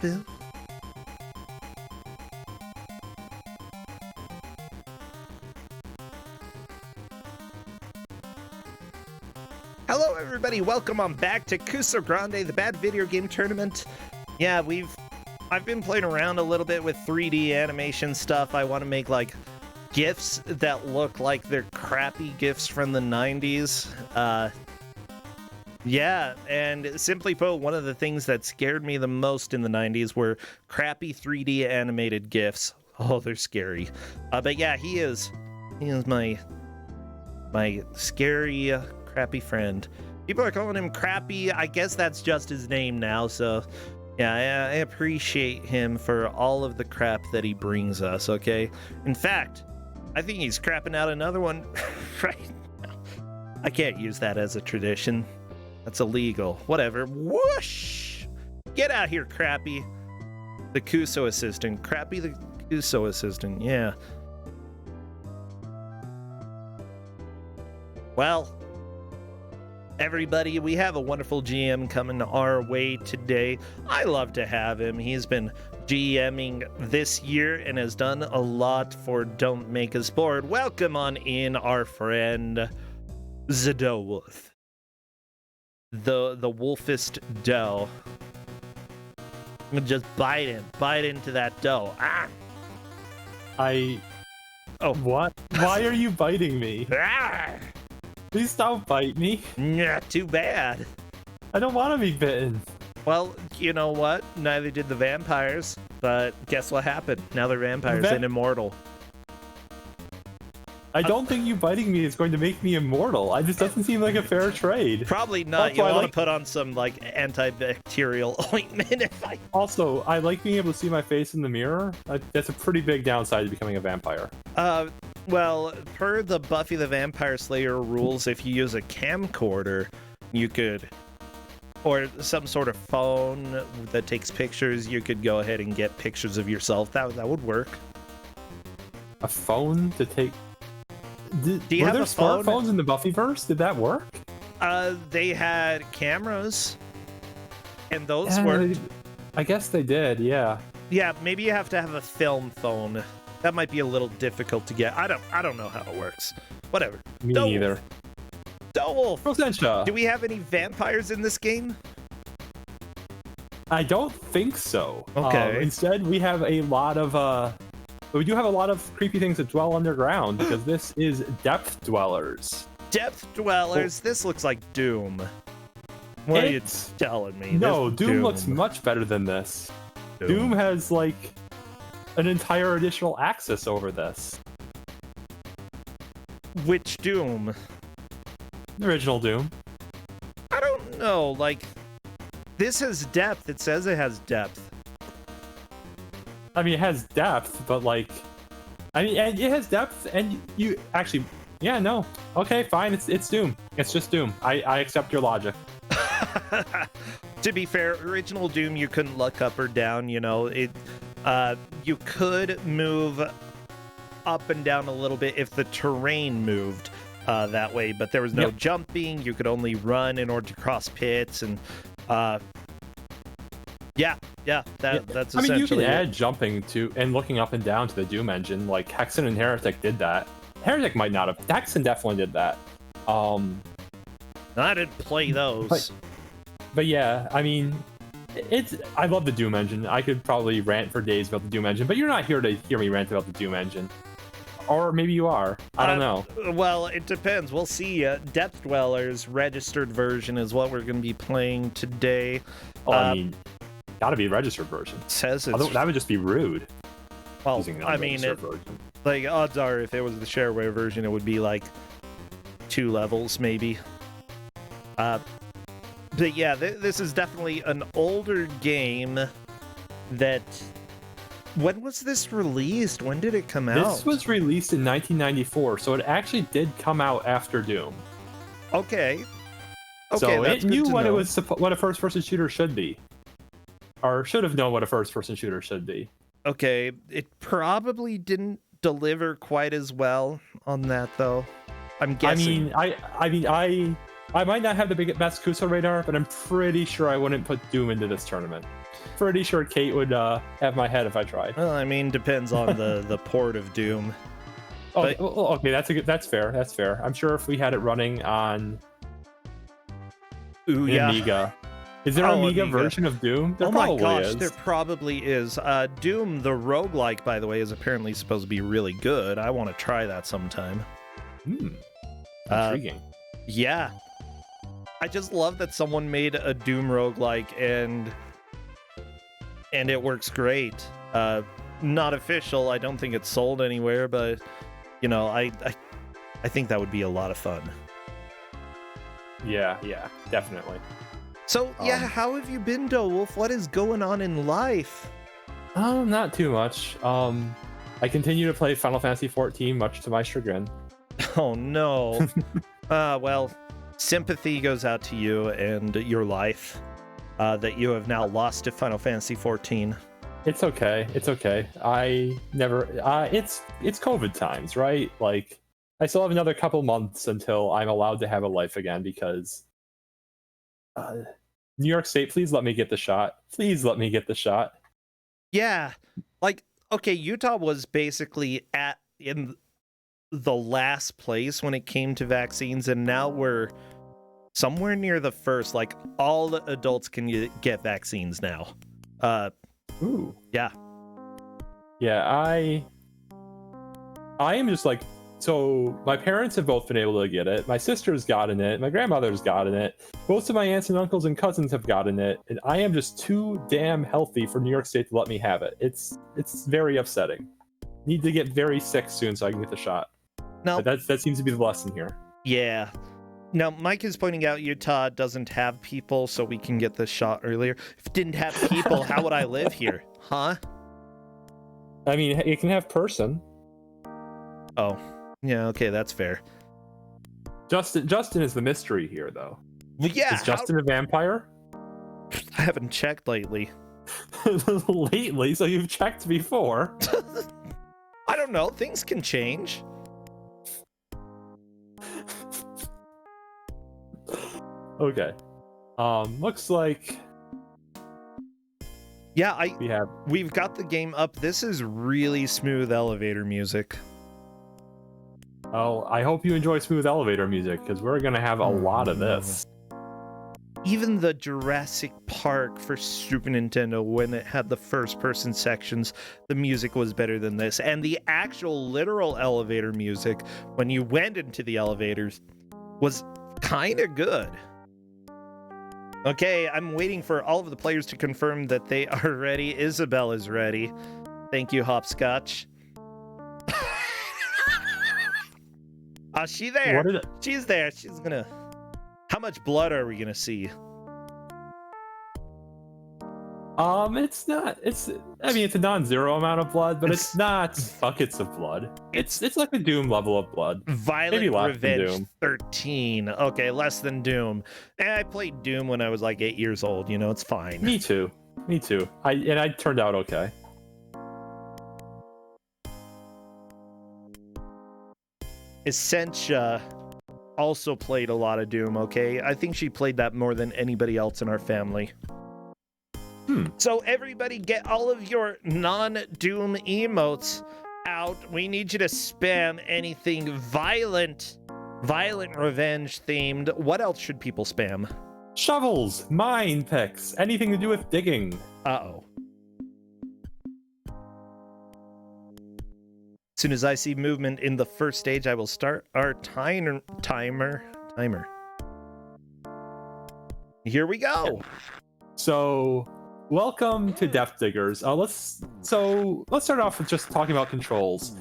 Bill. Hello, everybody. Welcome on back to Kuso6rande, the bad video game tournament. Yeah, I've been playing around a little bit with 3D animation stuff. I want to make like GIFs that look like they're crappy GIFs from the 90s. Yeah, and simply put, one of the things that scared me the most in the 90s were crappy 3D animated GIFs. Oh, they're scary. But yeah, he is my scary, crappy friend. People are calling him Crappy. I guess that's just his name now, so yeah, I appreciate him for all of the crap that he brings us, okay? In fact, I think he's crapping out another one right now. I can't use that as a tradition. That's illegal. Whatever. Whoosh! Get out here, Crappy. The Kuso assistant. Crappy the Kuso assistant. Yeah. Well, everybody, we have a wonderful GM coming our way today. I love to have him. He's been GMing this year and has done a lot for Don't Make Us Bored. Welcome on in, our friend Zadowolf. The wolfist dough. Just bite into that dough. Ah! What? Why are you biting me? Ah! Please don't bite me. Yeah, too bad. I don't want to be bitten. Well, you know what? Neither did the vampires, but guess what happened? Now they're vampires and immortal. I don't think you biting me is going to make me immortal. It just doesn't seem like a fair trade. Probably not. You want to put on some like antibacterial ointment if I... Also, I like being able to see my face in the mirror. That's a pretty big downside to becoming a vampire. Well, per the Buffy the Vampire Slayer rules, if you use a camcorder, you could, or some sort of phone that takes pictures, you could go ahead and get pictures of yourself. That would work. A phone to take... Do you were have there a phone? smartphones in the Buffyverse? Did that work? They had cameras, and those worked. I guess they did, yeah. Yeah, maybe you have to have a film phone. That might be a little difficult to get. I don't know how it works. Whatever. Me neither. Dowolf. Rosensha. Do we have any vampires in this game? I don't think so. Okay. Instead, we have a lot of we do have a lot of creepy things that dwell underground because this is depth dwellers. Depth dwellers. This looks like Doom. What are you telling me? No, Doom looks much better than this. Doom has like an entire additional axis over this. Which Doom? The original Doom. I don't know. Like, this has depth. It says it has depth. I mean, it has depth, but like, and it has depth, and you actually, yeah, no, okay, fine, it's Doom. It's just Doom. I accept your logic. To be fair, original Doom, you couldn't look up or down. You know, you could move up and down a little bit if the terrain moved that way, but there was no jumping. You could only run in order to cross pits, and that's. I mean, you can add jumping to and looking up and down to the Doom engine. Like Hexen and Heretic did that. Heretic might not have. Hexen definitely did that. I didn't play those. But yeah, I mean, I love the Doom engine. I could probably rant for days about the Doom engine, but you're not here to hear me rant about the Doom engine. Or maybe you are. I don't know. Well, it depends. We'll see. Depth Dwellers registered version is what we're going to be playing today. I mean, gotta be a registered version. Says it's... That would just be rude. Well, I mean, like, odds are if it was the shareware version, it would be like 2 levels, maybe. But yeah, this is definitely an older game that... When was this released? When did it come out? This was released in 1994, so it actually did come out after Doom. Okay. So it knew what what a first-person shooter should be. Or should have known what a first-person shooter should be. Okay, it probably didn't deliver quite as well on that, though. I'm guessing. I might not have the best Kuso radar, but I'm pretty sure I wouldn't put Doom into this tournament. pretty sure Kate would have my head if I tried. Well, I mean, depends on the port of Doom. Oh, But- okay, that's fair. That's fair. I'm sure if we had it running on Ooh, an yeah. Amiga. Is there an Amiga version of Doom? There Oh my probably gosh, is. there probably is. Doom, the roguelike, by the way, is apparently supposed to be really good. I want to try that sometime. Intriguing. Yeah. I just love that someone made a Doom roguelike and it works great. Not official. I don't think it's sold anywhere, but you know, I think that would be a lot of fun. Yeah, definitely. So, yeah, how have you been, Wolf? What is going on in life? Not too much. I continue to play Final Fantasy 14, much to my chagrin. Oh, no. Well, sympathy goes out to you and your life that you have now lost to Final Fantasy 14. It's okay. It's okay. I never. It's COVID times, right? Like, I still have another couple months until I'm allowed to have a life again because New York State, please let me get the shot. Please let me get the shot. Yeah. Like, okay, Utah was basically in the last place when it came to vaccines, and now we're somewhere near the first. Like, all the adults can get vaccines now. Ooh. Yeah. Yeah, I am just like, so my parents have both been able to get it. My sister's gotten it. My grandmother's gotten it. Most of my aunts and uncles and cousins have gotten it, and I am just too damn healthy for New York State to let me have it. It's very upsetting. Need to get very sick soon so I can get the shot. Now, But that seems to be the lesson here. yeah. Now, Mike is pointing out Utah doesn't have people, so we can get the shot earlier. If it didn't have people, how would I live here? Huh? I mean, it can have person. Oh, yeah, okay, that's fair. Justin is the mystery here, though. Well, yeah, Is Justin a vampire? I haven't checked lately. Lately, so you've checked before. I don't know, things can change. Okay. Looks like Yeah, we've got the game up. This is really smooth elevator music. Oh, I hope you enjoy smooth elevator music, because we're gonna have a lot of this. Even the Jurassic Park for Super Nintendo, when it had the first-person sections, the music was better than this. And the actual literal elevator music, when you went into the elevators, was kind of good. Okay, I'm waiting for all of the players to confirm that they are ready. Isabel is ready. Thank you, Hopscotch. She there. What did it? She's there. She's gonna... How much blood are we gonna see? It's not. I mean, it's a non-zero amount of blood, but it's not buckets of blood. It's like a Doom level of blood. Violent Maybe less than Revenge Doom. 13. Okay, less than Doom. And I played Doom when I was like 8 years old. You know, it's fine. Me too. I turned out okay. Essentia also played a lot of Doom, okay? I think she played that more than anybody else in our family. So everybody get all of your non-Doom emotes out. We need you to spam anything violent revenge themed. What else should people spam? Shovels, mine picks, anything to do with digging. Uh-oh. As soon as I see movement in the first stage, I will start our timer. Here we go. So, welcome to Depth Diggers. Let's start off with just talking about controls.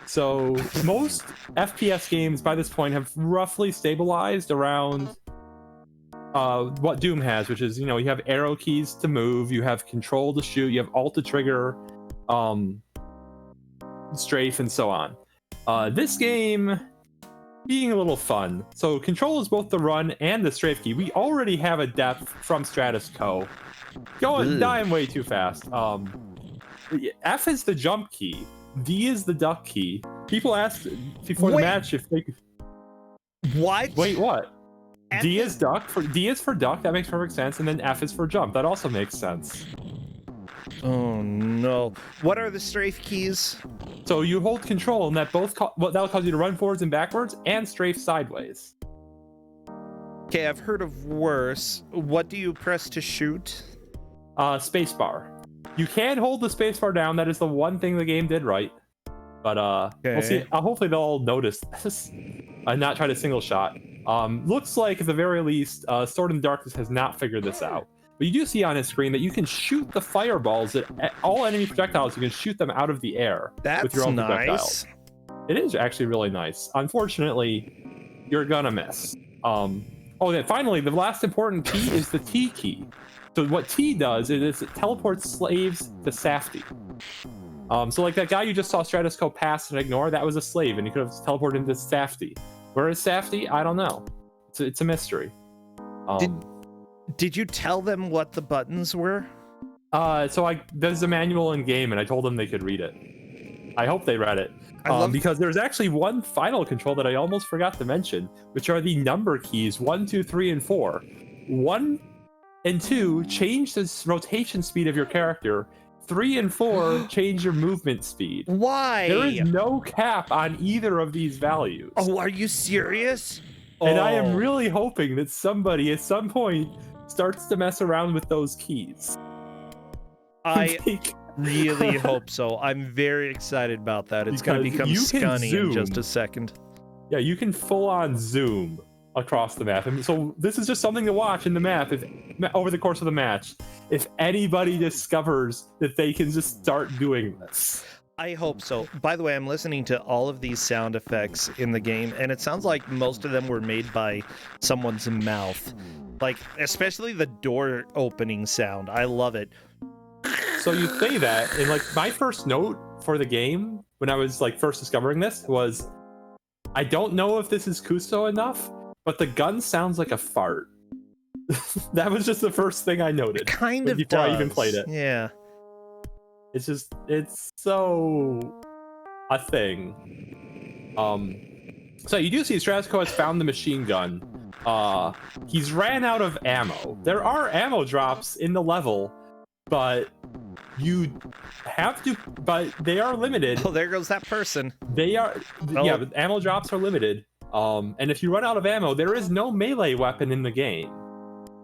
So, most FPS games by this point have roughly stabilized around what Doom has, which is, you know, you have arrow keys to move, you have control to shoot, you have alt to trigger, strafe, and so on. This game being a little fun. So control is both the run and the strafe key. We already have a depth from Stratus Co. Dying way too fast. F is the jump key. D is the duck key. People asked before the match if they could... What? Wait, what? F D is duck. D is for duck. That makes perfect sense. And then F is for jump. That also makes sense. Oh no. What are the strafe keys? So you hold control, and that that'll cause you to run forwards and backwards and strafe sideways. Okay, I've heard of worse. What do you press to shoot? Spacebar. You can hold the spacebar down. That is the one thing the game did right. But we'll see. Hopefully they'll notice this and not try to single shot. Looks like at the very least, Sword in the Darkness has not figured this out. But you do see on his screen that you can shoot the fireballs at all enemy projectiles. You can shoot them out of the air with your own projectiles. It is actually really nice. Unfortunately, you're gonna miss. Then finally, the last important key is the T key. So what T does is it teleports slaves to Safety. So like that guy you just saw Stratus go past and ignore, that was a slave, and he could have teleported into Safety. Where is Safety? I don't know. It's a mystery. Did you tell them what the buttons were? There's a manual in game, and I told them they could read it. I hope they read it. Because there's actually one final control that I almost forgot to mention, which are the number keys 1, 2, 3, and 4. 1 and 2 change the rotation speed of your character. 3 and 4 change your movement speed. Why? There is no cap on either of these values. Oh, are you serious? And I am really hoping that somebody at some point starts to mess around with those keys. I really hope so. I'm very excited about that. It's going to become scunny in just a second. Yeah, you can full-on zoom across the map. And so this is just something to watch in the map over the course of the match. If anybody discovers that they can just start doing this. I hope so. By the way, I'm listening to all of these sound effects in the game, and it sounds like most of them were made by someone's mouth. Like, especially the door opening sound. I love it. So you say that, and like my first note for the game when I was like first discovering this was, I don't know if this is Kuso enough, but the gun sounds like a fart. That was just the first thing I noted. It kind of before does. I even played it. Yeah. It's so a thing. So you do see Strasco has found the machine gun. He's ran out of ammo. There are ammo drops in the level, but you have to, but they are limited. Oh, there goes that person. They are, yeah, but ammo drops are limited. And if you run out of ammo, there is no melee weapon in the game.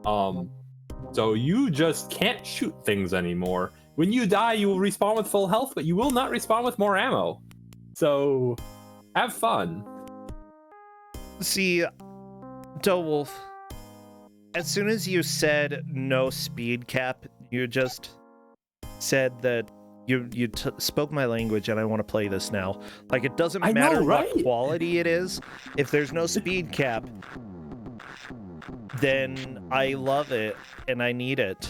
So you just can't shoot things anymore. When you die, you will respawn with full health, but you will not respawn with more ammo. So have fun. See, Doughwolf, as soon as you said no speed cap, you just said that you spoke my language and I want to play this now. Like, it doesn't matter what quality it is. If there's no speed cap, then I love it and I need it.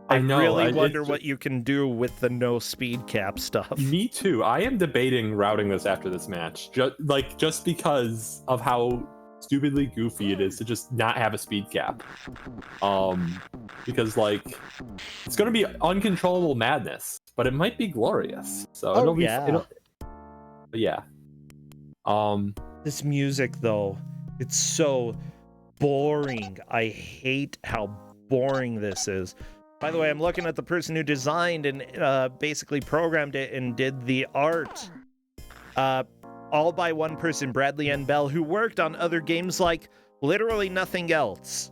I really wonder what you can do with the no speed cap stuff. Me too. I am debating routing this after this match, just because of how stupidly goofy it is to just not have a speed cap. Because like it's gonna be uncontrollable madness, but it might be glorious. So it'll be, yeah. This music though, it's so boring. I hate how boring this is. By the way, I'm looking at the person who designed and basically programmed it and did the art. All by one person, Bradley N. Bell, who worked on other games like literally nothing else.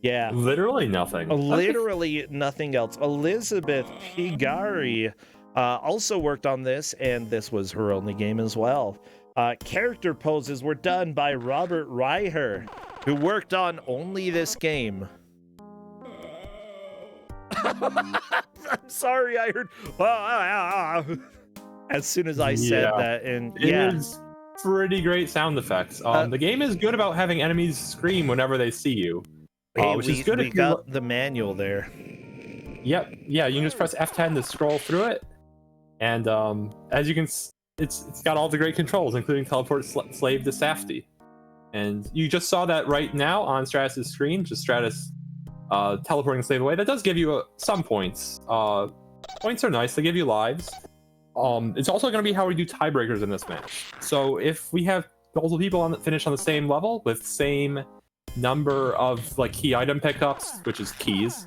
Yeah. Literally nothing. Literally nothing else. Elizabeth Pigari also worked on this, and this was her only game as well. Character poses were done by Robert Reiher, who worked on only this game. I'm sorry, I heard as soon as I said that, and it is pretty great sound effects. The game is good about having enemies scream whenever they see you, which is good. We got the manual there. Yep, yeah, you can just press F10 to scroll through it, and as you can, it's got all the great controls, including teleport slave to Safety, and you just saw that right now on Stratus's screen, just Stratus teleporting the slave away. That does give you some points. Points are nice, they give you lives. It's also going to be how we do tiebreakers in this match. So if we have multiple people finish on the same level with same number of like key item pickups, which is keys,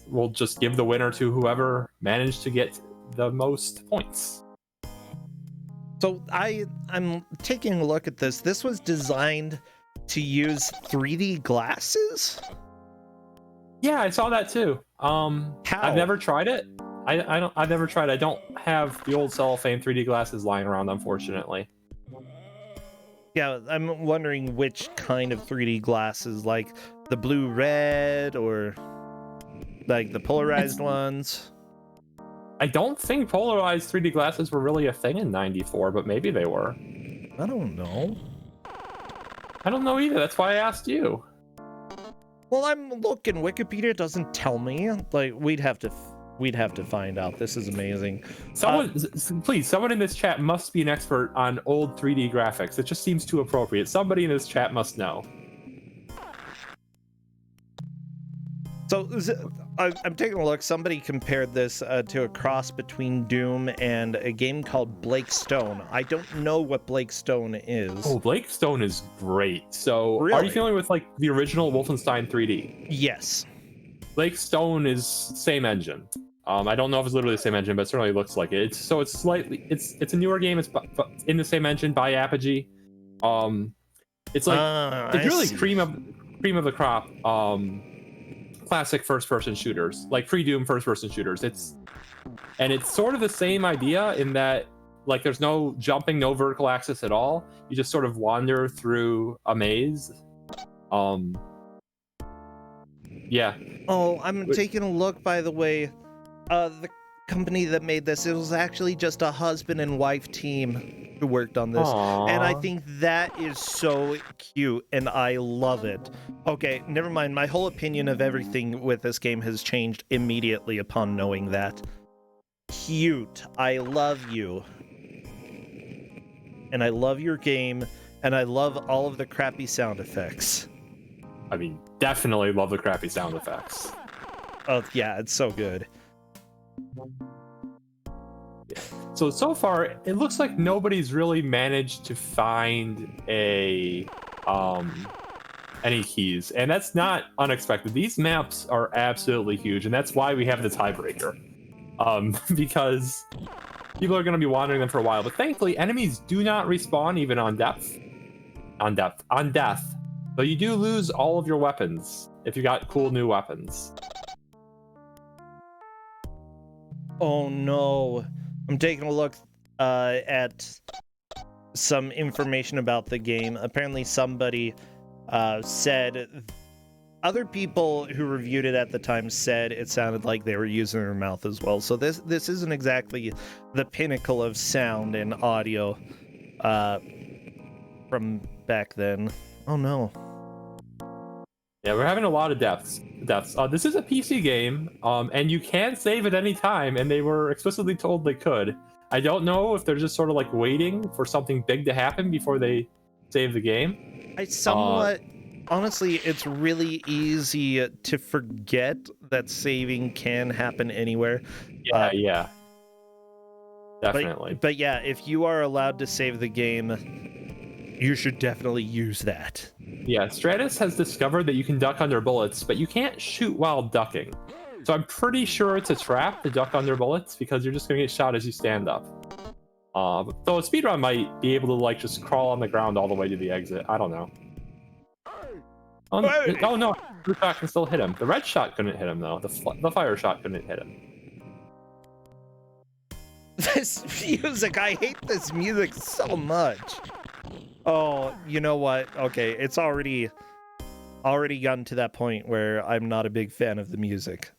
we'll just give the winner to whoever managed to get the most points. So I'm taking a look at this. This was designed to use 3D glasses? Yeah, I saw that too. How? I've never tried it. I've never tried. I don't have the old cellophane 3D glasses lying around, unfortunately. Yeah, I'm wondering which kind of 3D glasses, like the blue-red or like the polarized ones. I don't think polarized 3D glasses were really a thing in '94, but maybe they were. I don't know. I don't know either. That's why I asked you. Well, I'm looking. Wikipedia doesn't tell me. Like, we'd have to find out. This is amazing. Please, someone in this chat must be an expert on old 3D graphics. It just seems too appropriate. Somebody in this chat must know. So I'm taking a look. Somebody compared this to a cross between Doom and a game called Blake Stone. I don't know what Blake Stone is. Oh, Blake Stone is great. So, Really? Are you familiar with like the original Wolfenstein 3D? Yes. Blake Stone is same engine. I don't know if it's literally the same engine, but it certainly looks like it. It's a newer game. It's in the same engine by Apogee. It's like it's really cream of the crop. Classic first-person shooters, like pre-Doom first-person shooters. It's sort of the same idea in that like there's no jumping, no vertical axis at all. You just sort of wander through a maze. Yeah. Oh, I'm taking a look, by the way. The company that made this, it was actually just a husband and wife team who worked on this. Aww. And I think that is so cute, and I love it. Okay, never mind. My whole opinion of everything with this game has changed immediately upon knowing that. Cute. I love you. And I love your game, and I love all of the crappy sound effects. I mean, definitely love the crappy sound effects. Oh, yeah, it's so good. So far, it looks like nobody's really managed to find any keys, and that's not unexpected. These maps are absolutely huge, and that's why we have the tiebreaker. Because people are going to be wandering them for a while, but thankfully, enemies do not respawn even on death. So you do lose all of your weapons if you got cool new weapons. Oh no. I'm taking a look at some information about the game. Apparently somebody said, other people who reviewed it at the time said it sounded like they were using their mouth as well. So this isn't exactly the pinnacle of sound and audio from back then. Oh no. Yeah, we're having a lot of deaths. This is a PC game, and you can save at any time, and they were explicitly told they could. I don't know if they're just sort of like waiting for something big to happen before they save the game. Honestly, it's really easy to forget that saving can happen anywhere. Yeah. Definitely. But yeah, if you are allowed to save the game, you should definitely use that. Yeah, Stratus has discovered that you can duck under bullets, but you can't shoot while ducking. So I'm pretty sure it's a trap to duck under bullets because you're just going to get shot as you stand up. So a speedrun might be able to like just crawl on the ground all the way to the exit. I don't know. Oh no, blue shot can still hit him. The red shot couldn't hit him though. The fire shot couldn't hit him. This music, I hate this music so much. Oh, you know what? Okay, it's already gotten to that point where I'm not a big fan of the music.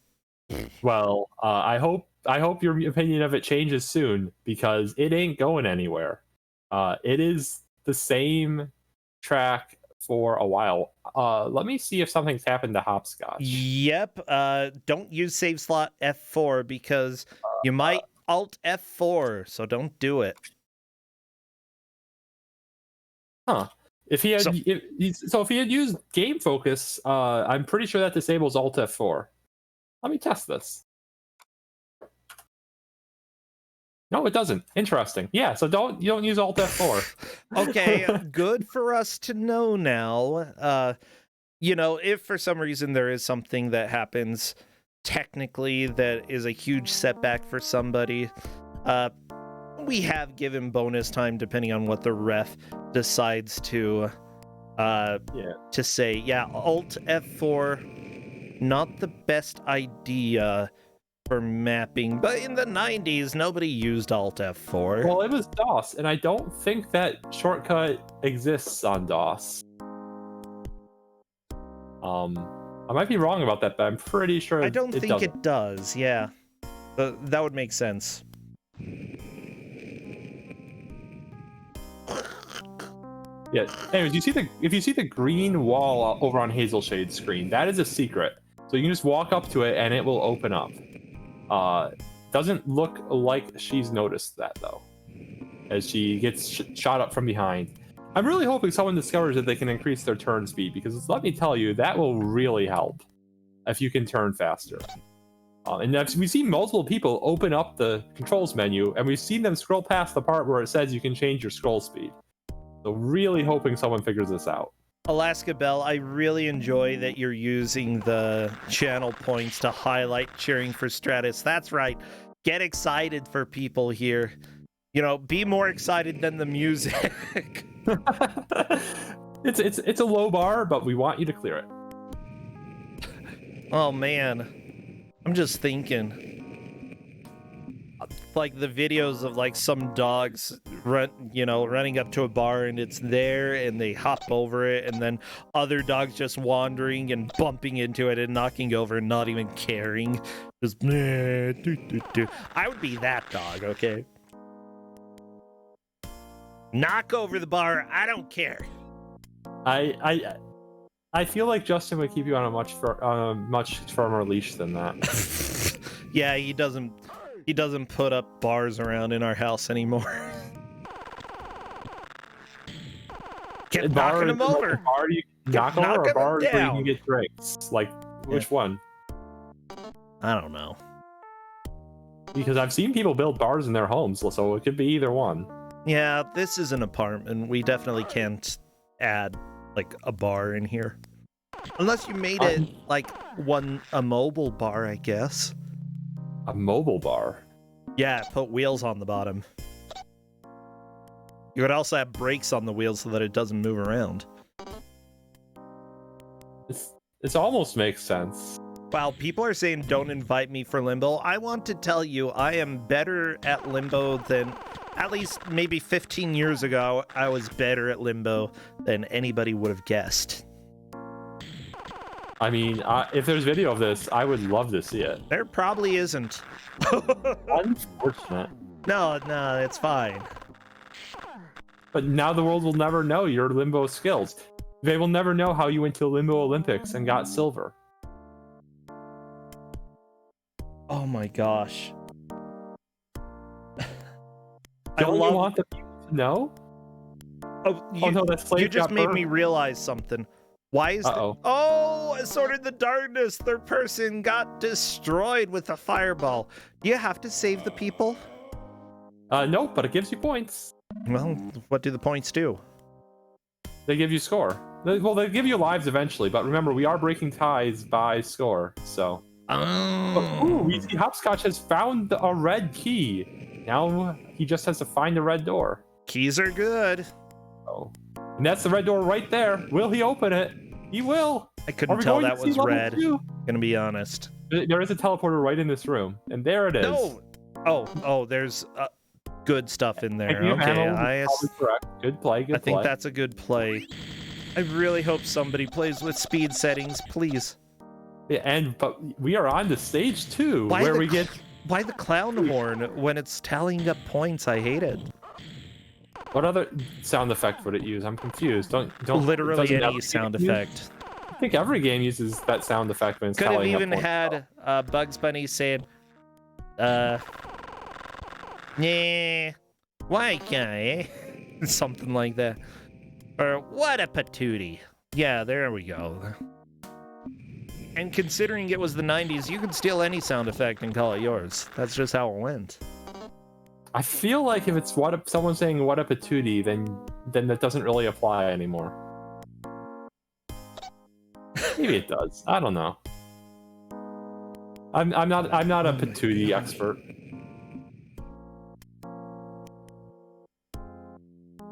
Well, I hope your opinion of it changes soon because it ain't going anywhere. It is the same track for a while. Let me see if something's happened to Hopscotch. Yep. Don't use save slot F4 because you might Alt F4, so don't do it. Huh. If he had if he had used game focus, I'm pretty sure that disables Alt F4. Let me test this. No, it doesn't. Interesting. Yeah, so you don't use Alt F4. Okay, good for us to know now. You know, if for some reason there is something that happens technically that is a huge setback for somebody. We have given bonus time depending on what the ref decides to say. Yeah, Alt F4, not the best idea for mapping, but in the 90s, nobody used Alt F4. Well, it was DOS, and I don't think that shortcut exists on DOS. I might be wrong about that, but I'm pretty sure I don't think doesn't. it does, yeah. That would make sense. Yeah. Anyways, if you see the green wall over on Hazelshade's screen, that is a secret. So you can just walk up to it and it will open up. Doesn't look like she's noticed that though, as she gets shot up from behind. I'm really hoping someone discovers that they can increase their turn speed, because let me tell you, that will really help if you can turn faster. And we've seen multiple people open up the controls menu, and we've seen them scroll past the part where it says you can change your scroll speed. So really hoping someone figures this out. Alaska Bell, I really enjoy that you're using the channel points to highlight cheering for Stratus. That's right. Get excited for people here. You know, be more excited than the music. It's a low bar, but we want you to clear it. Oh man, I'm just thinking. Like the videos of like some dogs running up to a bar and it's there and they hop over it, and then other dogs just wandering and bumping into it and knocking over and not even caring. Just I would be that dog, okay? Knock over the bar, I don't care. I feel like Justin would keep you on a much firmer leash than that. Yeah, he doesn't put up bars around in our house anymore. Kept knocking him over. Like bar you knock over, or bars where you can get drinks? Like, which one? I don't know. Because I've seen people build bars in their homes, so it could be either one. Yeah, this is an apartment. We definitely can't add like a bar in here. Unless you made it like a mobile bar, I guess. A mobile bar? Yeah, put wheels on the bottom. You could also have brakes on the wheels so that it doesn't move around. This almost makes sense. Wow, people are saying don't invite me for Limbo. I want to tell you, I am better at Limbo than, at least maybe 15 years ago, I was better at Limbo than anybody would have guessed. I mean, if there's video of this, I would love to see it. There probably isn't. Unfortunate. No, it's fine. But now the world will never know your Limbo skills. They will never know how you went to Limbo Olympics and got silver. Oh my gosh. Don't you want the people to know? Oh no, that's you just made me realize something. Why is Sword in the Darkness, third person got destroyed with a fireball. Do you have to save the people? No, but it gives you points. Well, what do the points do? They give you score. Well, they give you lives eventually, but remember, we are breaking ties by score, so. Oh. We see Hopscotch has found a red key. Now he just has to find the red door. Keys are good. Oh. And that's the red door right there. Will he open it? He will. I couldn't tell that was red. Gonna be honest. There is a teleporter right in this room, and there it is. No. Oh, there's good stuff in there. Okay, correct. Good play. I think that's a good play. I really hope somebody plays with speed settings, please. Yeah, but we are on to stage 2, where we get. Why the clown horn when it's tallying up points? I hate it. What other sound effect would it use? I'm confused. Don't literally any sound effect. I think every game uses that sound effect when it's could have even points. had Bugs Bunny saying, "Nah, why guy?" Something like that, or "What a patootie." Yeah, there we go. And considering it was the 90s, you could steal any sound effect and call it yours. That's just how it went. I feel like if it's someone saying "what a patootie," then that doesn't really apply anymore. Maybe it does. I don't know. I'm not a patootie expert.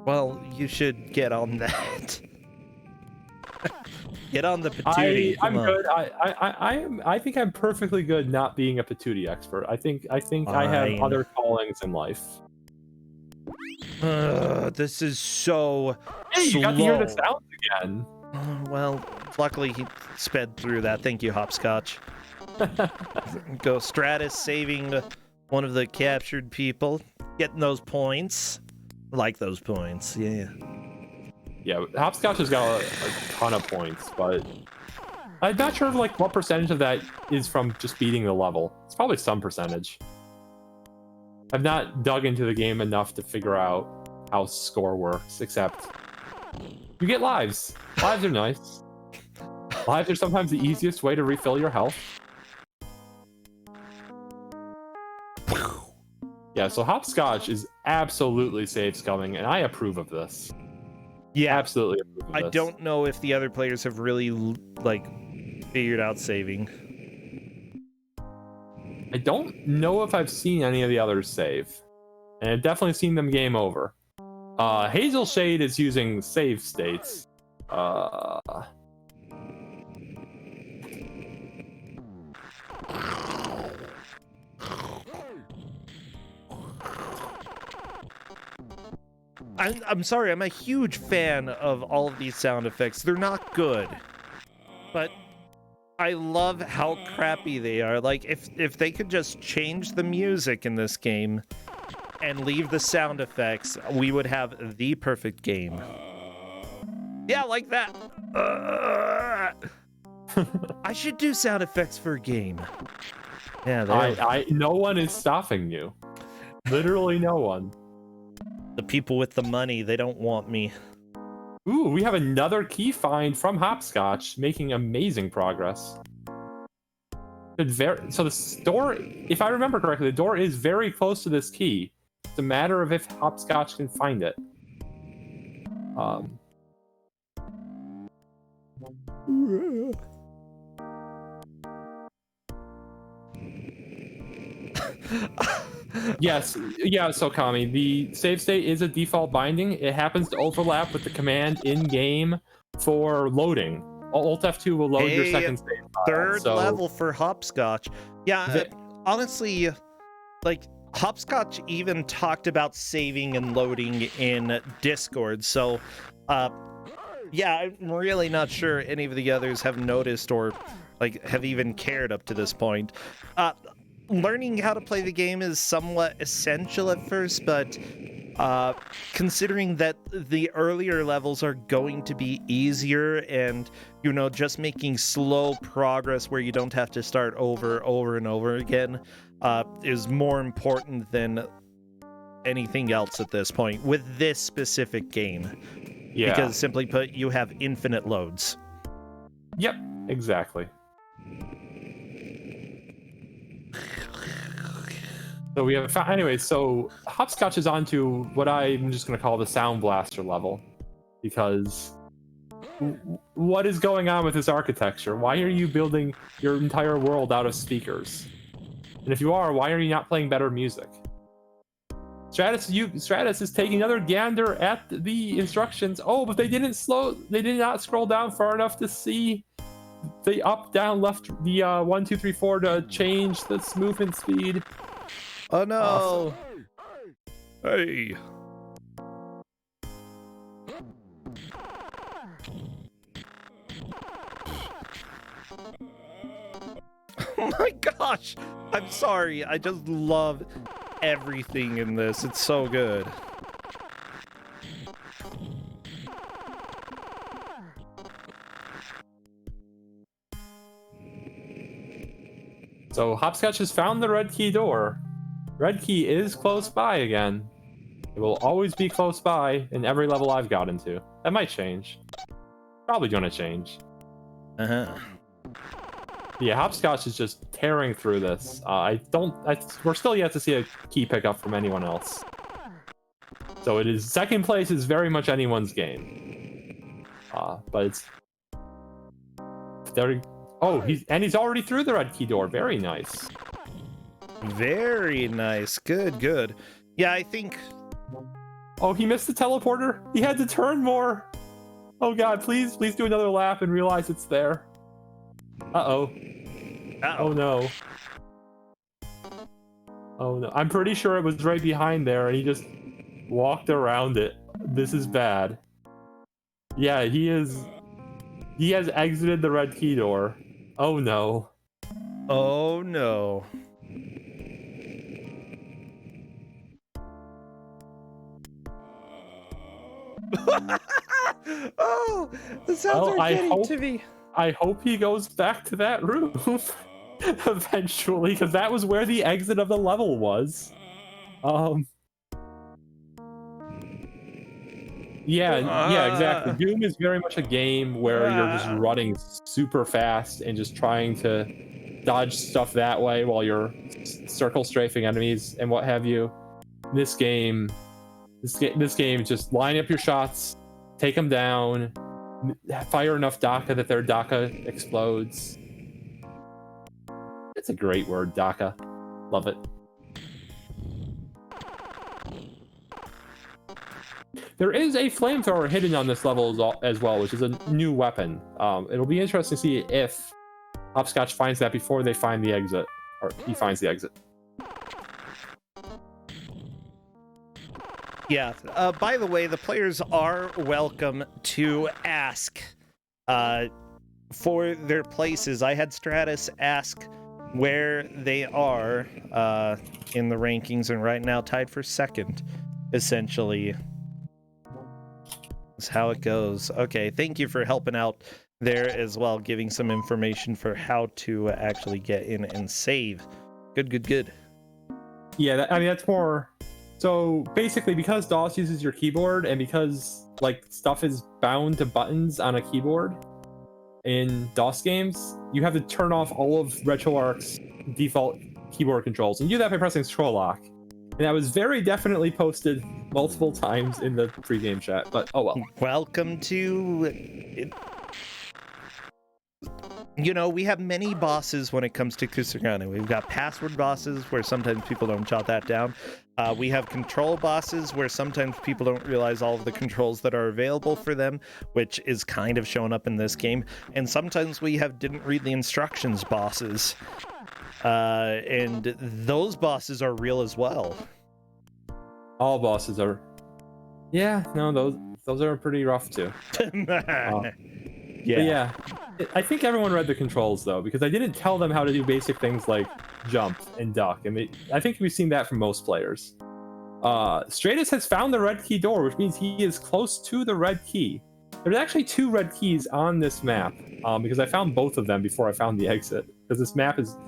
Well, you should get on that. Get on the patootie. I'm Come on. good. I think I'm perfectly good not being a patootie expert. I think I have Fine. other callings in life. This is so Hey, you got to hear the sounds again. Well, luckily he sped through that. Thank you, Hopscotch. Go Stratus saving one of the captured people, getting those points. I like those points, yeah. Yeah, Hopscotch has got a ton of points, but I'm not sure like what percentage of that is from just beating the level. It's probably some percentage. I've not dug into the game enough to figure out how score works, except you get lives. Lives are nice. Lives are sometimes the easiest way to refill your health. Yeah, so Hopscotch is absolutely safe scumming, and I approve of this. Yeah, absolutely approve of this. I don't know if the other players have really like figured out saving. I don't know if I've seen any of the others save, and I've definitely seen them game over. Hazel Shade is using save states. I'm sorry, I'm a huge fan of all of these sound effects. They're not good, but I love how crappy they are. Like, if they could just change the music in this game and leave the sound effects, we would have the perfect game. Yeah, like that. I should do sound effects for a game. Yeah, no one is stopping you. Literally no one. The people with the money, they don't want me. Ooh, we have another key find from Hopscotch, making amazing progress. So the door, if I remember correctly, the door is very close to this key. It's a matter of if Hopscotch can find it. Yes, yeah, so Kami, the save state is a default binding. It happens to overlap with the command in-game for loading. Alt F2 will load your second save file. Third level for Hopscotch. Yeah, honestly, like, Hopscotch even talked about saving and loading in Discord, so, yeah, I'm really not sure any of the others have noticed or, like, have even cared up to this point. Learning how to play the game is somewhat essential at first, but considering that the earlier levels are going to be easier and, you know, just making slow progress where you don't have to start over and over again is more important than anything else at this point with this specific game. Yeah. Because simply put, you have infinite loads. Yep, exactly. So we have anyway. So Hopscotch is on to what I'm just going to call the Sound Blaster level, because what is going on with this architecture? Why are you building your entire world out of speakers? And if you are, why are you not playing better music? Stratus is taking another gander at the instructions. Oh, but they did not scroll down far enough to see the up, down, left, the 1, 2, 3, 4 to change the movement speed. Oh no! Hey! Oh my gosh! I'm sorry, I just love everything in this. It's so good. So Hopscotch has found the red key door. Red key is close by again. It will always be close by in every level I've got into. That might change. Probably gonna change. Uh-huh. Yeah, Hopscotch is just tearing through this. We're still yet to see a key pickup from anyone else. So it is, second place is very much anyone's game. But it's, Oh, he's already through the red key door. Very nice. Very nice. Good, good. Yeah, I think... Oh, he missed the teleporter. He had to turn more. Oh god, please do another lap and realize it's there. Uh-oh. Oh no. Oh no. I'm pretty sure it was right behind there and he just walked around it. This is bad. Yeah, he has exited the red key door. Oh no. Oh no. Oh, the sounds are getting to me. I hope he goes back to that room eventually, because that was where the exit of the level was. Yeah, exactly. Doom is very much a game where you're just running super fast and just trying to dodge stuff that way while you're circle strafing enemies and what have you. This game, just line up your shots, take them down, fire enough Daka that their Daka explodes. It's a great word, Daka. Love it. There is a flamethrower hidden on this level as well, which is a new weapon. It'll be interesting to see if Hopscotch finds that before they find the exit, or he finds the exit. Yeah. By the way, the players are welcome to ask for their places. I had Stratus ask where they are in the rankings, and right now tied for second, essentially. That's how it goes. Okay, thank you for helping out there as well, giving some information for how to actually get in and save. Good. Yeah, I mean, that's more... So basically, because DOS uses your keyboard and because like stuff is bound to buttons on a keyboard in DOS games, you have to turn off all of RetroArch's default keyboard controls, and you do that by pressing scroll lock. And that was very definitely posted multiple times in the pre-game chat, but oh well. Welcome to... You know, we have many bosses when it comes to Kuso6rande. We've got password bosses where sometimes people don't jot that down. We have control bosses where sometimes people don't realize all of the controls that are available for them, which is kind of showing up in this game. And sometimes we have didn't read the instructions bosses. And those bosses are real as well. All bosses are... Yeah, no, those are pretty rough too. Yeah. I think everyone read the controls though, because I didn't tell them how to do basic things like jump and duck, and I think we've seen that from most players. Stratus has found the red key door, which means he is close to the red key. There's actually 2 red keys on this map, because I found both of them before I found the exit, because this map is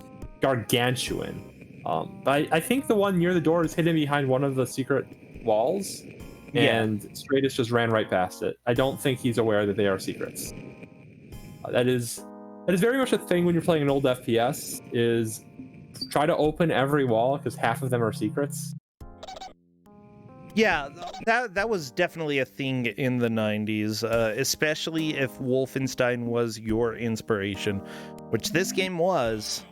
gargantuan. But I think the one near the door is hidden behind one of the secret walls, and Stratus just ran right past it. I don't think he's aware that they are secrets. That is very much a thing when you're playing an old FPS, is try to open every wall, because half of them are secrets. Yeah, that was definitely a thing in the 90s, especially if Wolfenstein was your inspiration, which this game was.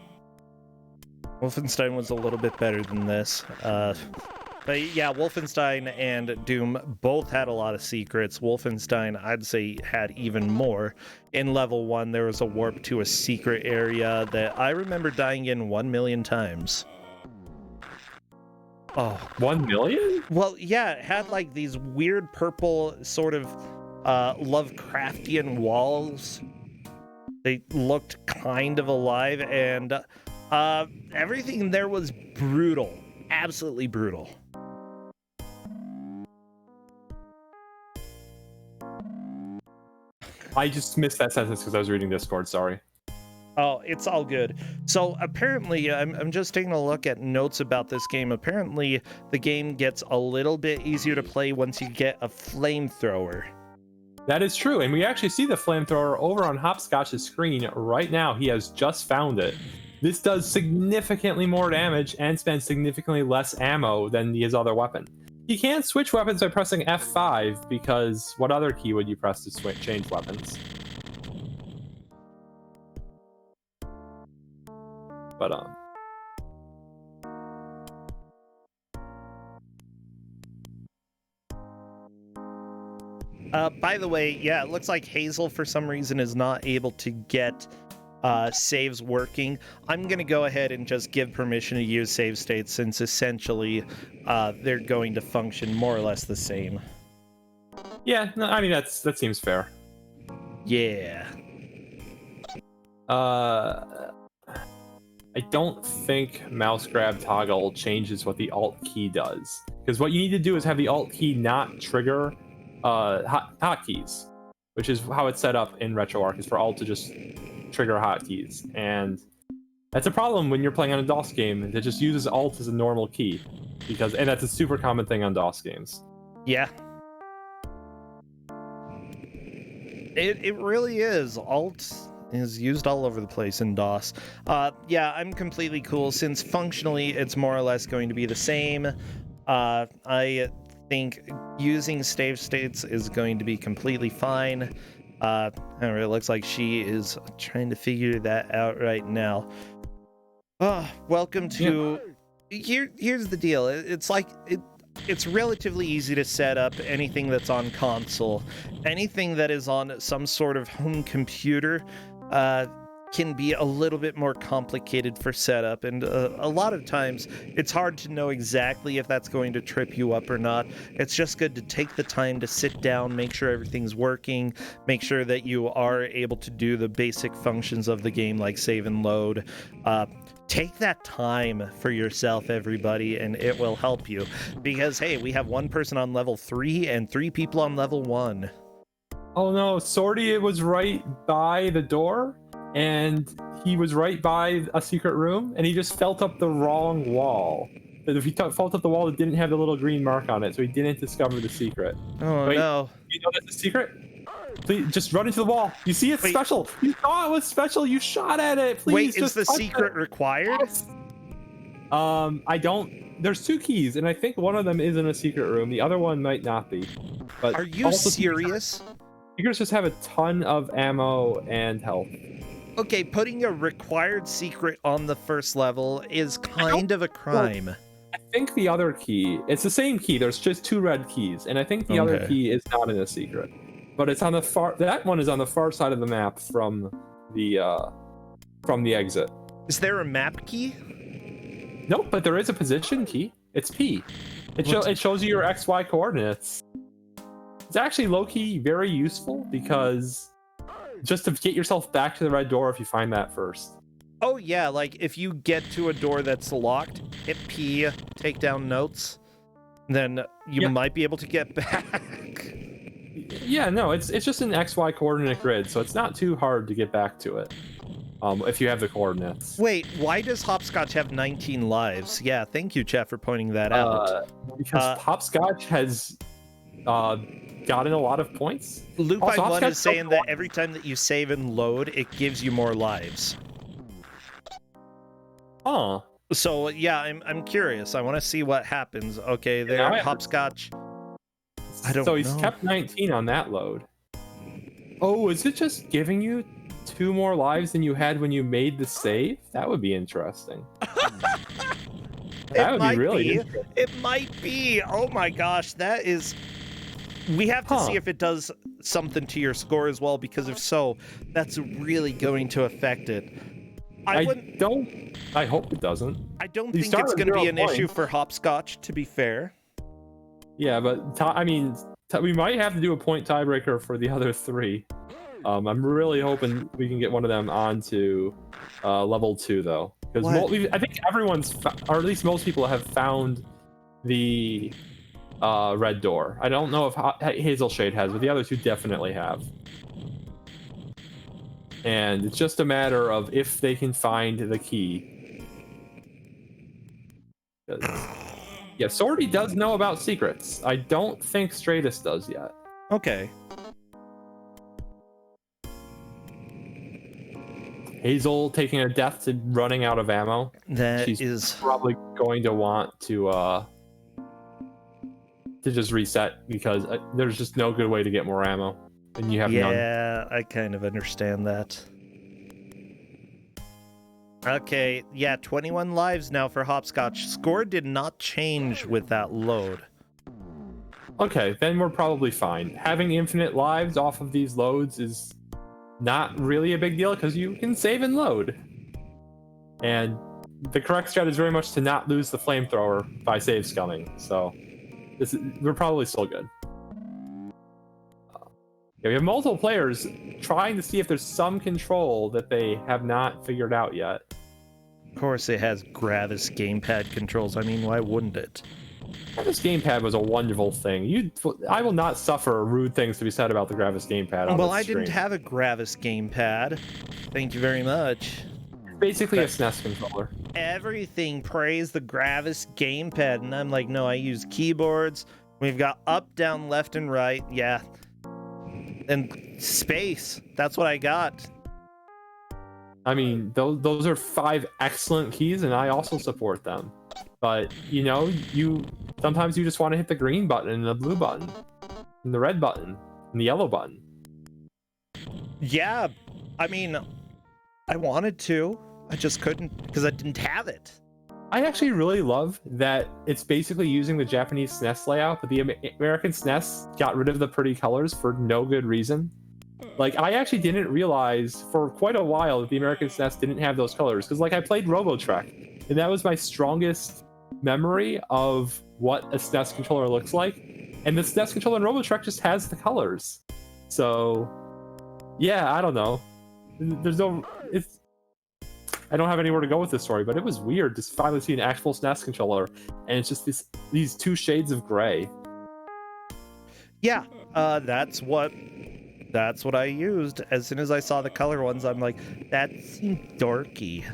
Wolfenstein was a little bit better than this. But yeah, Wolfenstein and Doom both had a lot of secrets. Wolfenstein, I'd say, had even more. In level 1, there was a warp to a secret area that I remember dying in 1 million times. Oh, 1 million? Well, yeah, it had like these weird purple sort of Lovecraftian walls. They looked kind of alive, and everything there was brutal. Absolutely brutal. I just missed that sentence because I was reading Discord, sorry. Oh, it's all good. So apparently, I'm just taking a look at notes about this game. Apparently, the game gets a little bit easier to play once you get a flamethrower. That is true, and we actually see the flamethrower over on Hopscotch's screen right now. He has just found it. This does significantly more damage and spends significantly less ammo than his other weapon. You can't switch weapons by pressing F5, because what other key would you press to change weapons? But By the way, yeah, it looks like Hazel for some reason is not able to get saves working. I'm gonna go ahead and just give permission to use save states, since essentially they're going to function more or less the same. yeah, no, I mean that seems fair. Yeah. I don't think mouse grab toggle changes what the alt key does, because what you need to do is have the alt key not trigger hotkeys, which is how it's set up in RetroArch, is for alt to just trigger hotkeys, and that's a problem when you're playing on a DOS game that just uses alt as a normal key, and that's a super common thing on DOS games. Yeah. It really is. Alt is used all over the place in DOS. Yeah, I'm completely cool, since functionally it's more or less going to be the same. I think using save states is going to be completely fine. I don't know, it looks like she is trying to figure that out right now. Welcome to... Yeah. Here's the deal. It's relatively easy to set up anything that's on console. Anything that is on some sort of home computer can be a little bit more complicated for setup, and a lot of times it's hard to know exactly if that's going to trip you up or not. It's just good to take the time to sit down, make sure everything's working, make sure that you are able to do the basic functions of the game like save and load. Take that time for yourself, everybody, and it will help you. Because, hey, we have one person on level 3 and 3 people on level 1. Oh no, S0rde was right by the door, and he was right by a secret room, and he just felt up the wrong wall. But if he felt up the wall that didn't have the little green mark on it, so he didn't discover the secret. Oh, Wait, no. You know that's a secret? Please, just run into the wall. You see it's special. You thought it was special. You shot at it. Please, wait, just is the secret required? Yes. I don't... There's 2 keys, and I think one of them is in a secret room. The other one might not be. But are you serious? Secrets just have a ton of ammo and health. Okay, putting a required secret on the first level is kind of a crime. Well, I think the other key, it's the same key. There's just 2 red keys, and I think the other key is not in a secret. But it's on the far... That one is on the far side of the map from the exit. Is there a map key? Nope, but there is a position key. It's P. It shows you your XY coordinates. It's actually low-key very useful, because just to get yourself back to the red door if you find that first. Oh yeah, like if you get to a door that's locked, hit P, take down notes, then you might be able to get back. Yeah, no, it's just an XY coordinate grid, so it's not too hard to get back to it. If you have the coordinates. Wait, why does Hopscotch have 19 lives? Yeah, thank you, Jeff, for pointing that out. Because Hopscotch has gotten a lot of points. Lupine1 is saying that every time that you save and load, it gives you more lives. Huh. So yeah, I'm curious. I want to see what happens. Okay, there, Hopscotch. I don't know. So he's kept 19 on that load. Oh, is it just giving you 2 more lives than you had when you made the save? That would be interesting. That would be really interesting. It might be. Oh my gosh, that is... We have to see if it does something to your score as well, because if so, that's really going to affect it. I hope it doesn't. I don't think it's going to be an issue for Hopscotch, to be fair. Yeah, but we might have to do a point tiebreaker for the other 3. I'm really hoping we can get one of them onto level 2, though, because I think everyone's, or at least most people, have found the red door. I don't know if Hazel Shade has, but the other 2 definitely have. And it's just a matter of if they can find the key. Yeah, S0rde does know about secrets. I don't think Stratus does yet. Okay. Hazel taking a death to running out of ammo. She's probably going to want to just reset, because there's just no good way to get more ammo, and you have none. Yeah, I kind of understand that. Okay, yeah, 21 lives now for Hopscotch. Score did not change with that load. Okay, then we're probably fine. Having infinite lives off of these loads is not really a big deal because you can save and load. And the correct strat is very much to not lose the flamethrower by save scumming. So we're probably still good. Yeah, we have multiple players trying to see if there's some control that they have not figured out yet. Of course, it has Gravis gamepad controls. I mean, why wouldn't it? This gamepad was a wonderful thing. I will not suffer rude things to be said about the Gravis gamepad on Well, this I stream. didn't have a Gravis gamepad. Thank you very much. Basically a SNES controller. Everything praised the Gravis gamepad, and I'm like, no, I use keyboards. We've got up, down, left, and right. Yeah. And space. That's what I got. I mean, those are 5 excellent keys, and I also support them. But, you know, sometimes you just want to hit the green button and the blue button, and the red button, and the yellow button. Yeah, I mean, I wanted to. I just couldn't because I didn't have it. I actually really love that it's basically using the Japanese SNES layout, but the American SNES got rid of the pretty colors for no good reason. Like, I actually didn't realize for quite a while that the American SNES didn't have those colors, because, like, I played Robotrek, and that was my strongest memory of what a SNES controller looks like, and the SNES controller in Robotrek just has the colors. So, yeah, I don't know. I don't have anywhere to go with this story, but it was weird to finally see an actual SNES controller, and it's just these 2 shades of gray. Yeah, that's what I used. As soon as I saw the color ones, I'm like, that seems dorky.